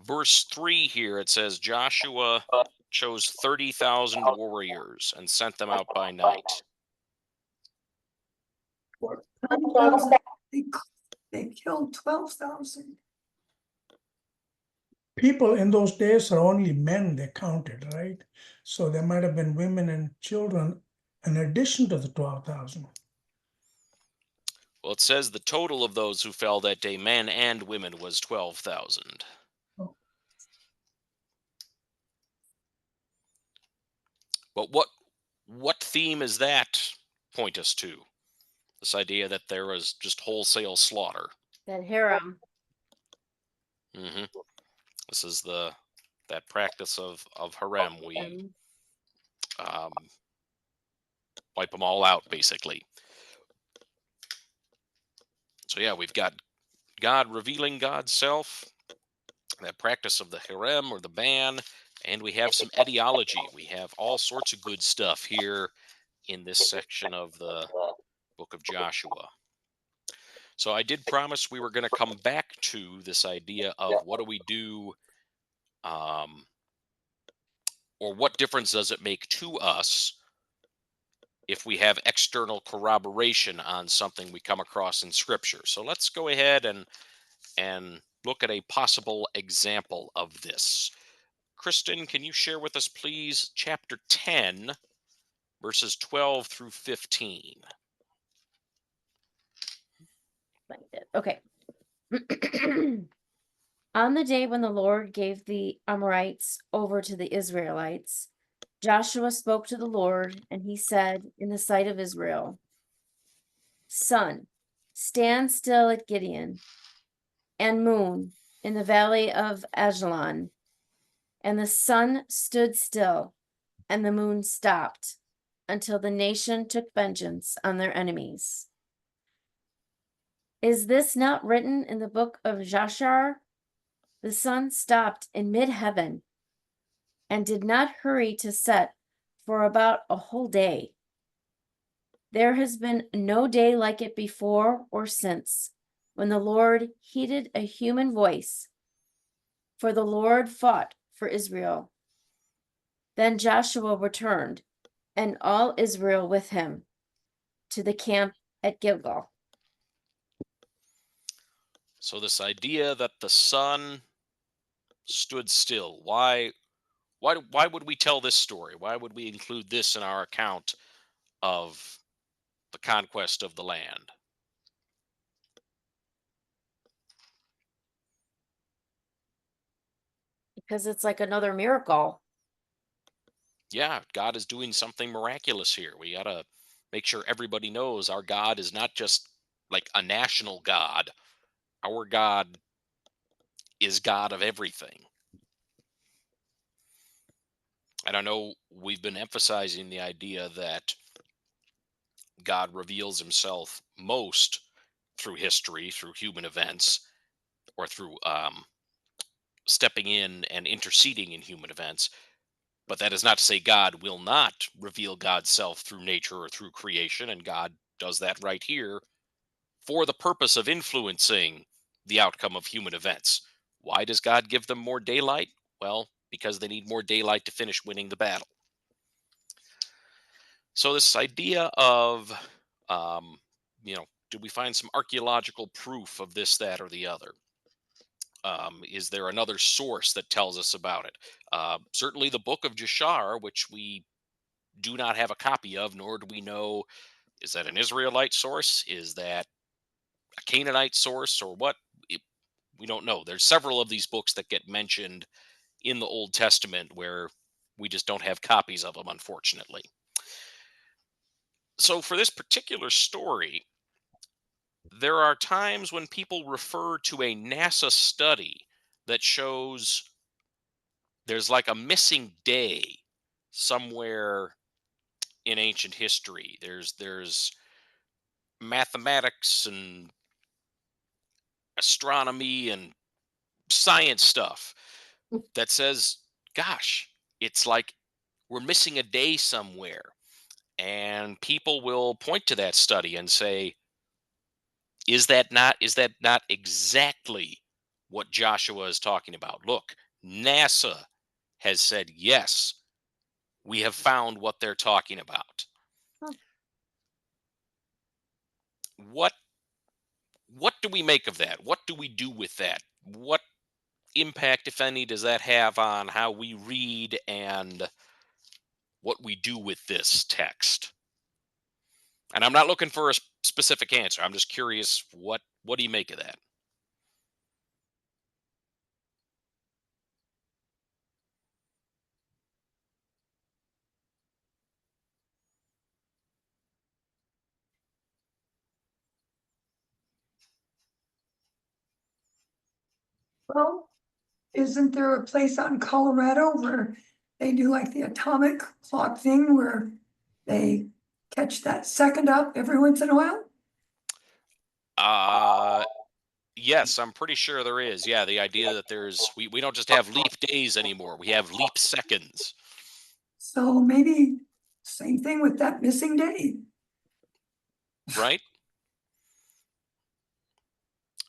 verse 3 here, it says Joshua chose 30,000 warriors and sent them out by night. 12,000. They killed 12,000. People in those days are only men they counted, right? So there might have been women and children in addition to the 12,000. Well, it says the total of those who fell that day, men and women, was 12,000. Oh. But what theme is that point us to? This idea that there was just wholesale slaughter. That harem. Hmm. This is that practice of harem. We wipe them all out, basically. So yeah, we've got God revealing God's self, that practice of the harem or the ban, and we have some etiology. We have all sorts of good stuff here in this section of the book of Joshua. So I did promise we were going to come back to this idea of what do we do, or what difference does it make to us if we have external corroboration on something we come across in Scripture. So let's go ahead and look at a possible example of this. Kristen, can you share with us, please, chapter 10, verses 12 through 15? Like that. Okay. On the day when the Lord gave the Amorites over to the Israelites, Joshua spoke to the Lord, and he said in the sight of Israel, Sun, stand still at Gideon, and moon in the valley of Ajalon. And the sun stood still, and the moon stopped, until the nation took vengeance on their enemies. Is this not written in the book of Jashar? The sun stopped in mid-heaven and did not hurry to set for about a whole day. There has been no day like it before or since, when the Lord heeded a human voice, for the Lord fought for Israel. Then Joshua returned, and all Israel with him, to the camp at Gilgal. So this idea that the sun stood still, why would we tell this story? Why would we include this in our account of the conquest of the land? Because it's like another miracle. Yeah, God is doing something miraculous here. We got to make sure everybody knows our God is not just like a national God. Our God is God of everything. And I know we've been emphasizing the idea that God reveals himself most through history, through human events, or through stepping in and interceding in human events. But that is not to say God will not reveal God's self through nature or through creation. And God does that right here for the purpose of influencing the outcome of human events. Why does God give them more daylight? Well, because they need more daylight to finish winning the battle. So this idea of, um, do we find some archaeological proof of this, that, or the other? Is there another source that tells us about it? Certainly the book of Jashar, which we do not have a copy of, nor do we know, is that an Israelite source? Is that a Canaanite source, or what? We don't know. There's several of these books that get mentioned in the Old Testament where we just don't have copies of them, unfortunately. So for this particular story, there are times when people refer to a NASA study that shows there's like a missing day somewhere in ancient history. There's mathematics and astronomy and science stuff that says, gosh, it's like we're missing a day somewhere. And people will point to that study and say, is that not exactly what Joshua is talking about? Look, NASA has said, yes, we have found what they're talking about. Huh. What do we make of that? What do we do with that? What impact, if any, does that have on how we read and what we do with this text? And I'm not looking for a specific answer. I'm just curious, what do you make of that? Well, isn't there a place out in Colorado where they do like the atomic clock thing where they catch that second up every once in a while? Yes, I'm pretty sure there is. Yeah, the idea that we don't just have leap days anymore. We have leap seconds, So maybe same thing with that missing day. right?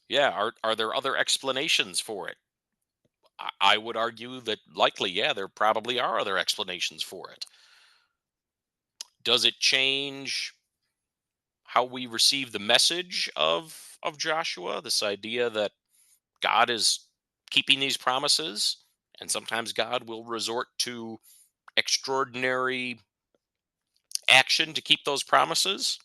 Yeah, are there other explanations for it? I would argue that likely, yeah, there probably are other explanations for it. Does it change how we receive the message of Joshua? This idea that God is keeping these promises, and sometimes God will resort to extraordinary action to keep those promises.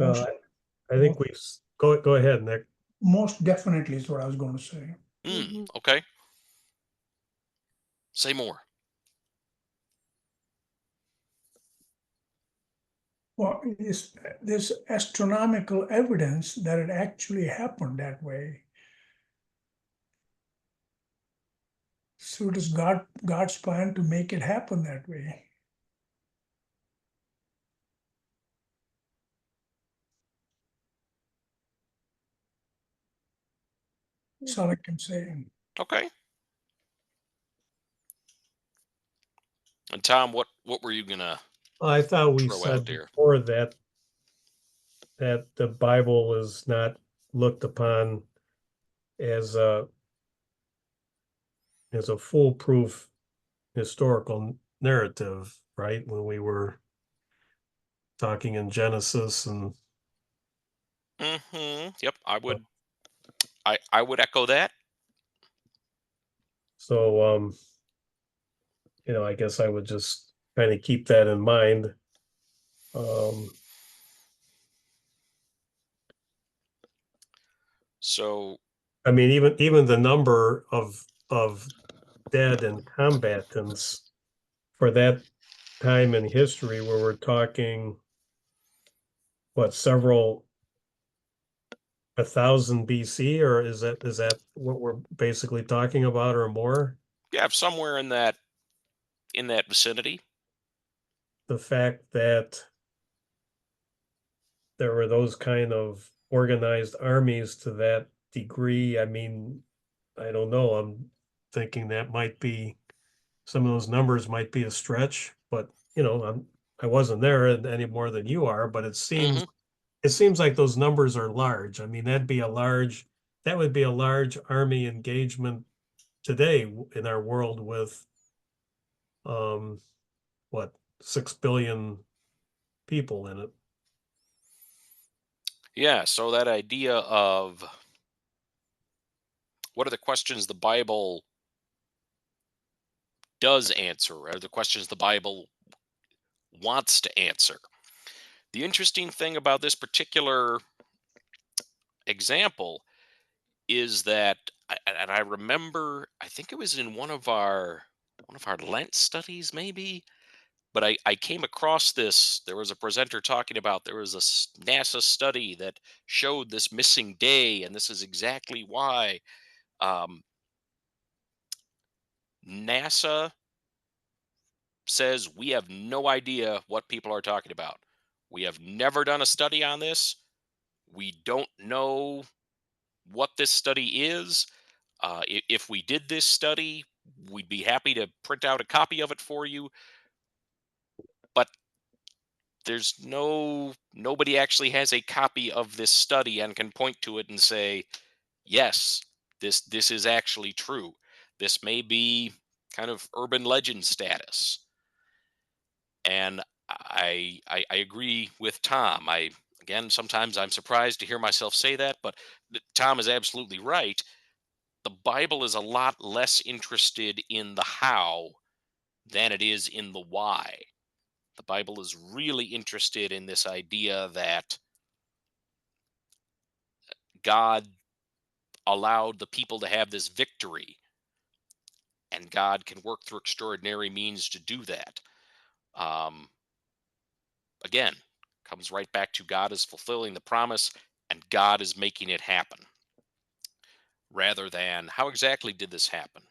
Most, I think go ahead, Nick. most definitely is what I was going to say. Okay. Say more. Well, there's astronomical evidence that it actually happened that way. So it is God's plan to make it happen that way. That's all I can say. Okay. And Tom, what were you gonna I thought we throw out said there? before that the Bible is not looked upon as a foolproof historical narrative, right? When we were talking in Genesis and Yep, I would echo that. so I guess I would just kind of keep that in mind. So I mean, even the number of dead and combatants for that time in history where we're talking several 1,000 BC, or is that what we're basically talking about, or more? yeah, somewhere in that vicinity. The fact that there were those kind of organized armies to that degree, I mean, I don't know. I'm thinking that might be some of those numbers might be a stretch, but I wasn't there any more than you are, but it seems like those numbers are large. I mean, that would be a large army engagement today in our world with what 6 billion people in it. Yeah, so that idea of what are the questions the Bible does answer, or the questions the Bible wants to answer. The interesting thing about this particular example is that, and I remember, I think it was in one of our Lent studies, maybe, but I came across this. There was a presenter talking about there was a NASA study that showed this missing day, and this is exactly why. NASA says we have no idea what people are talking about. We have never done a study on this. We don't know what this study is. If we did this study, we'd be happy to print out a copy of it for you. But there's nobody actually has a copy of this study and can point to it and say, yes, this is actually true. This may be kind of urban legend status. And I agree with Tom. Again, sometimes I'm surprised to hear myself say that, but Tom is absolutely right. The Bible is a lot less interested in the how than it is in the why. The Bible is really interested in this idea that God allowed the people to have this victory, and God can work through extraordinary means to do that. Um, again, comes right back to God is fulfilling the promise and God is making it happen, rather than how exactly did this happen?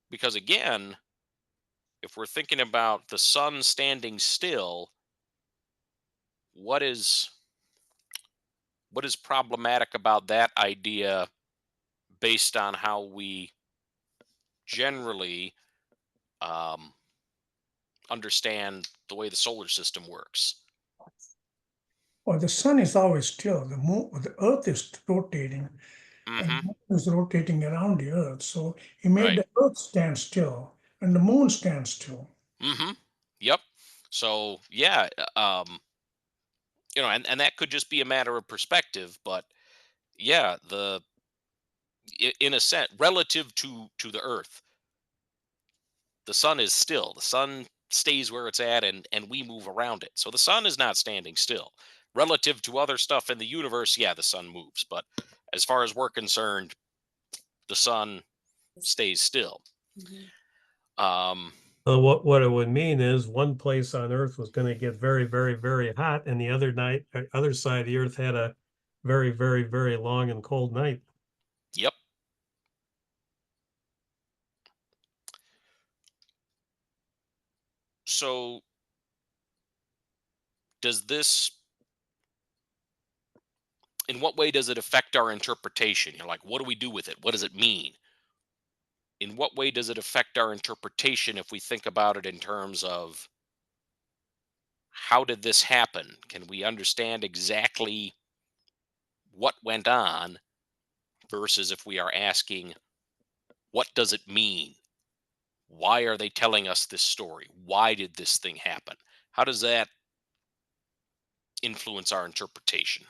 Because again, if we're thinking about the sun standing still, what is problematic about that idea based on how we generally um, understand the way the solar system works? Well, the sun is always still. The earth is rotating, and the Hmm. moon is rotating around the earth. So he made Right. the earth stand still, and the moon stand still. Hmm. Yep. So yeah, and that could just be a matter of perspective, but yeah, in a sense, relative to the Earth, the sun is still. The sun stays where it's at, and we move around it. So the sun is not standing still. relative to other stuff in the universe, yeah, the sun moves. But as far as we're concerned, the sun stays still. Um, What it would mean is one place on Earth was going to get very, very, very hot, and the other side of the Earth had a very, very, very long and cold night. yep. So does this, in what way does it affect our interpretation? You're like, what do we do with it? What does it mean? In what way does it affect our interpretation if we think about it in terms of how did this happen? Can we understand exactly what went on versus if we are asking, what does it mean? Why are they telling us this story? Why did this thing happen? How does that influence our interpretation?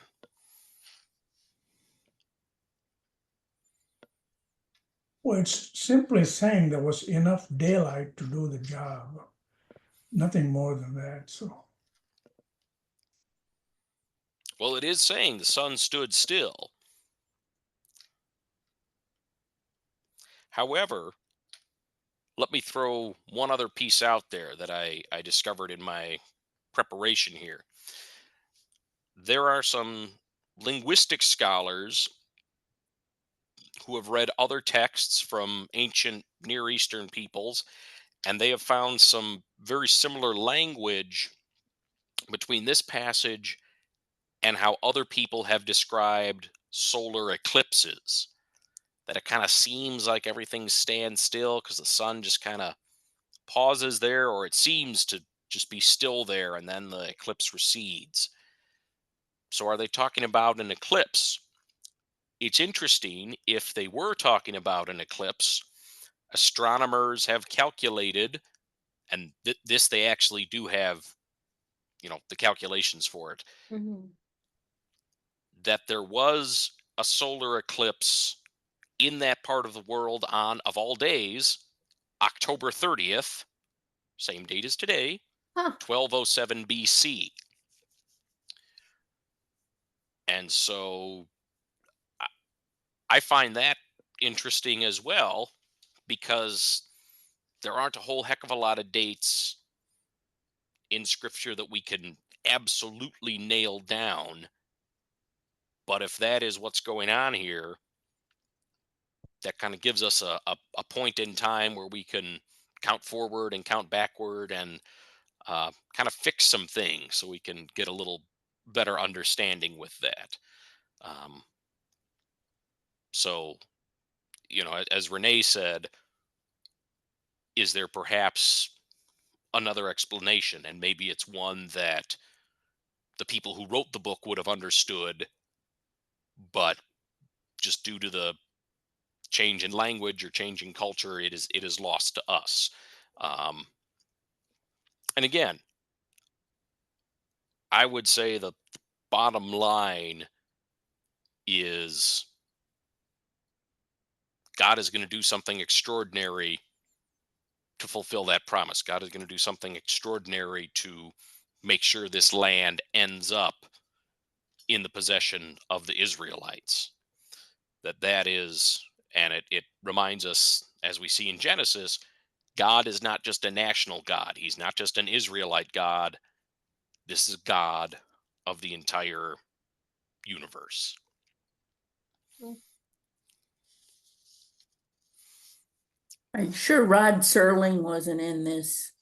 Well, it's simply saying there was enough daylight to do the job. Nothing more than that, so. Well, it is saying the sun stood still. However, let me throw one other piece out there that I discovered in my preparation here. There are some linguistic scholars who have read other texts from ancient Near Eastern peoples, and they have found some very similar language between this passage and how other people have described solar eclipses. That it kind of seems like everything stands still because the sun just kind of pauses there, or it seems to just be still there and then the eclipse recedes. So, are they talking about an eclipse? It's interesting, if they were talking about an eclipse, astronomers have calculated, and this they actually do have, the calculations for it, that there was a solar eclipse in that part of the world on, of all days, October 30th, same date as today, Huh. 1207 BC. And so I find that interesting as well, because there aren't a whole heck of a lot of dates in scripture that we can absolutely nail down. But if that is what's going on here, that kind of gives us a point in time where we can count forward and count backward and kind of fix some things so we can get a little better understanding with that. Um, so, as Renee said, is there perhaps another explanation? And maybe it's one that the people who wrote the book would have understood, but just due to the change in language or change in culture, it is lost to us. Um, and again, I would say the bottom line is God is going to do something extraordinary to fulfill that promise. God is going to do something extraordinary to make sure this land ends up in the possession of the Israelites. That is, and it reminds us, as we see in Genesis, God is not just a national God. He's not just an Israelite God. This is God of the entire universe. Are you sure Rod Serling wasn't in this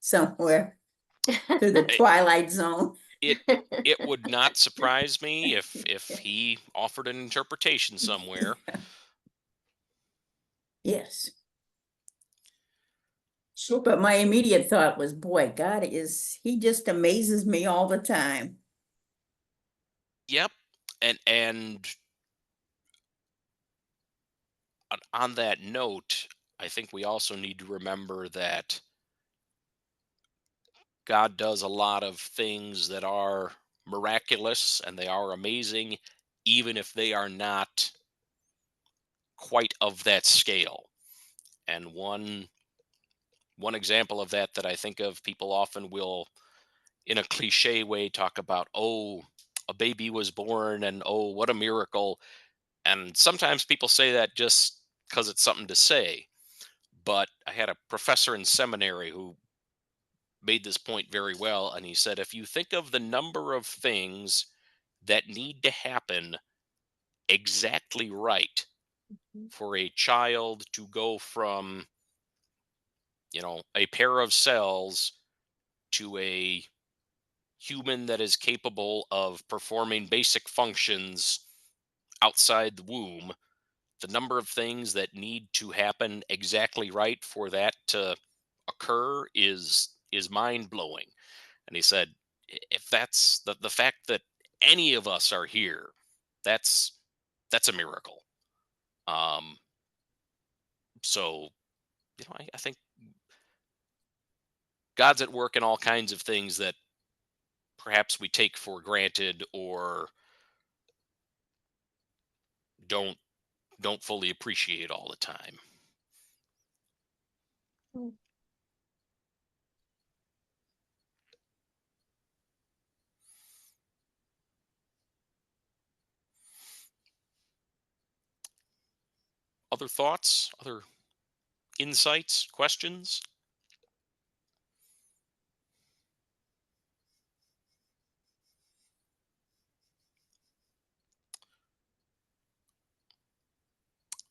somewhere through the Twilight Zone? It would not surprise me if he offered an interpretation somewhere. Yes. So, But my immediate thought was, boy, he just amazes me all the time. Yep. And on that note, I think we also need to remember that God does a lot of things that are miraculous and they are amazing, even if they are not quite of that scale. And one example of that I think of, people often will, in a cliche way, talk about, oh, a baby was born and oh, what a miracle. And sometimes people say that just because it's something to say. But I had a professor in seminary who made this point very well. And he said, if you think of the number of things that need to happen exactly right Mhm. for a child to go from, a pair of cells to a human that is capable of performing basic functions outside the womb, the number of things that need to happen exactly right for that to occur is mind blowing. And he said, if that's the fact that any of us are here, that's that's a miracle. Um, so I think God's at work in all kinds of things that perhaps we take for granted or don't don't fully appreciate all the time. Mm. Other thoughts, other insights, questions?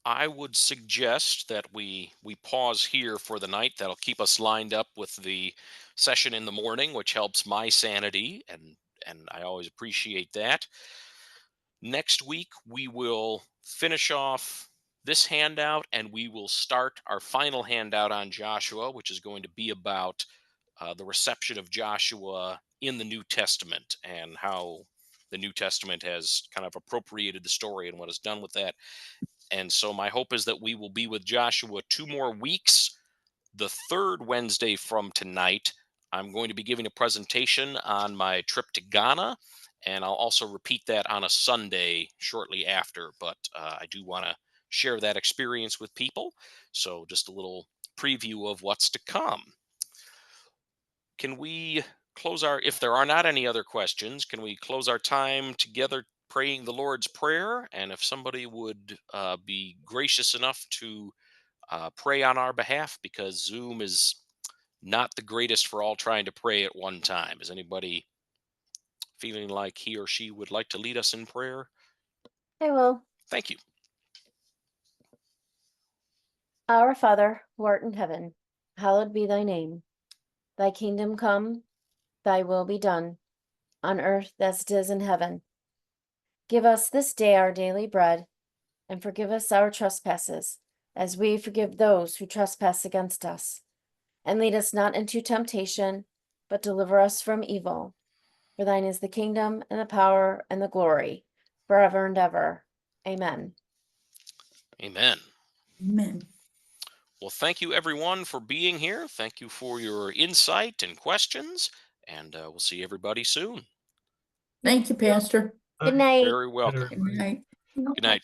I would suggest that we pause here for the night. That'll keep us lined up with the session in the morning, which helps my sanity, and I always appreciate that. Next week we will finish off this handout and we will start our final handout on Joshua, which is going to be about the reception of Joshua in the New Testament and how the New Testament has kind of appropriated the story and what is done with that. And so my hope is that we will be with Joshua 2 more weeks. The third Wednesday from tonight, I'm going to be giving a presentation on my trip to Ghana. And I'll also repeat that on a Sunday shortly after. But I do want to share that experience with people. So just a little preview of what's to come. Can we close if there are not any other questions, can we close our time together praying the Lord's Prayer? And if somebody would be gracious enough to pray on our behalf, because Zoom is not the greatest for all trying to pray at one time. Is anybody feeling like he or she would like to lead us in prayer? I will. Thank you. Our Father, who art in heaven, hallowed be thy name. Thy kingdom come, thy will be done, on earth as it is in heaven. Give us this day our daily bread, and forgive us our trespasses, as we forgive those who trespass against us. And lead us not into temptation, but deliver us from evil. For thine is the kingdom, and the power, and the glory, forever and ever. Amen. Amen. Amen. Well, thank you everyone for being here. Thank you for your insight and questions. And we'll see everybody soon. Thank you, Pastor. Good night. Very welcome. Good night. Good night.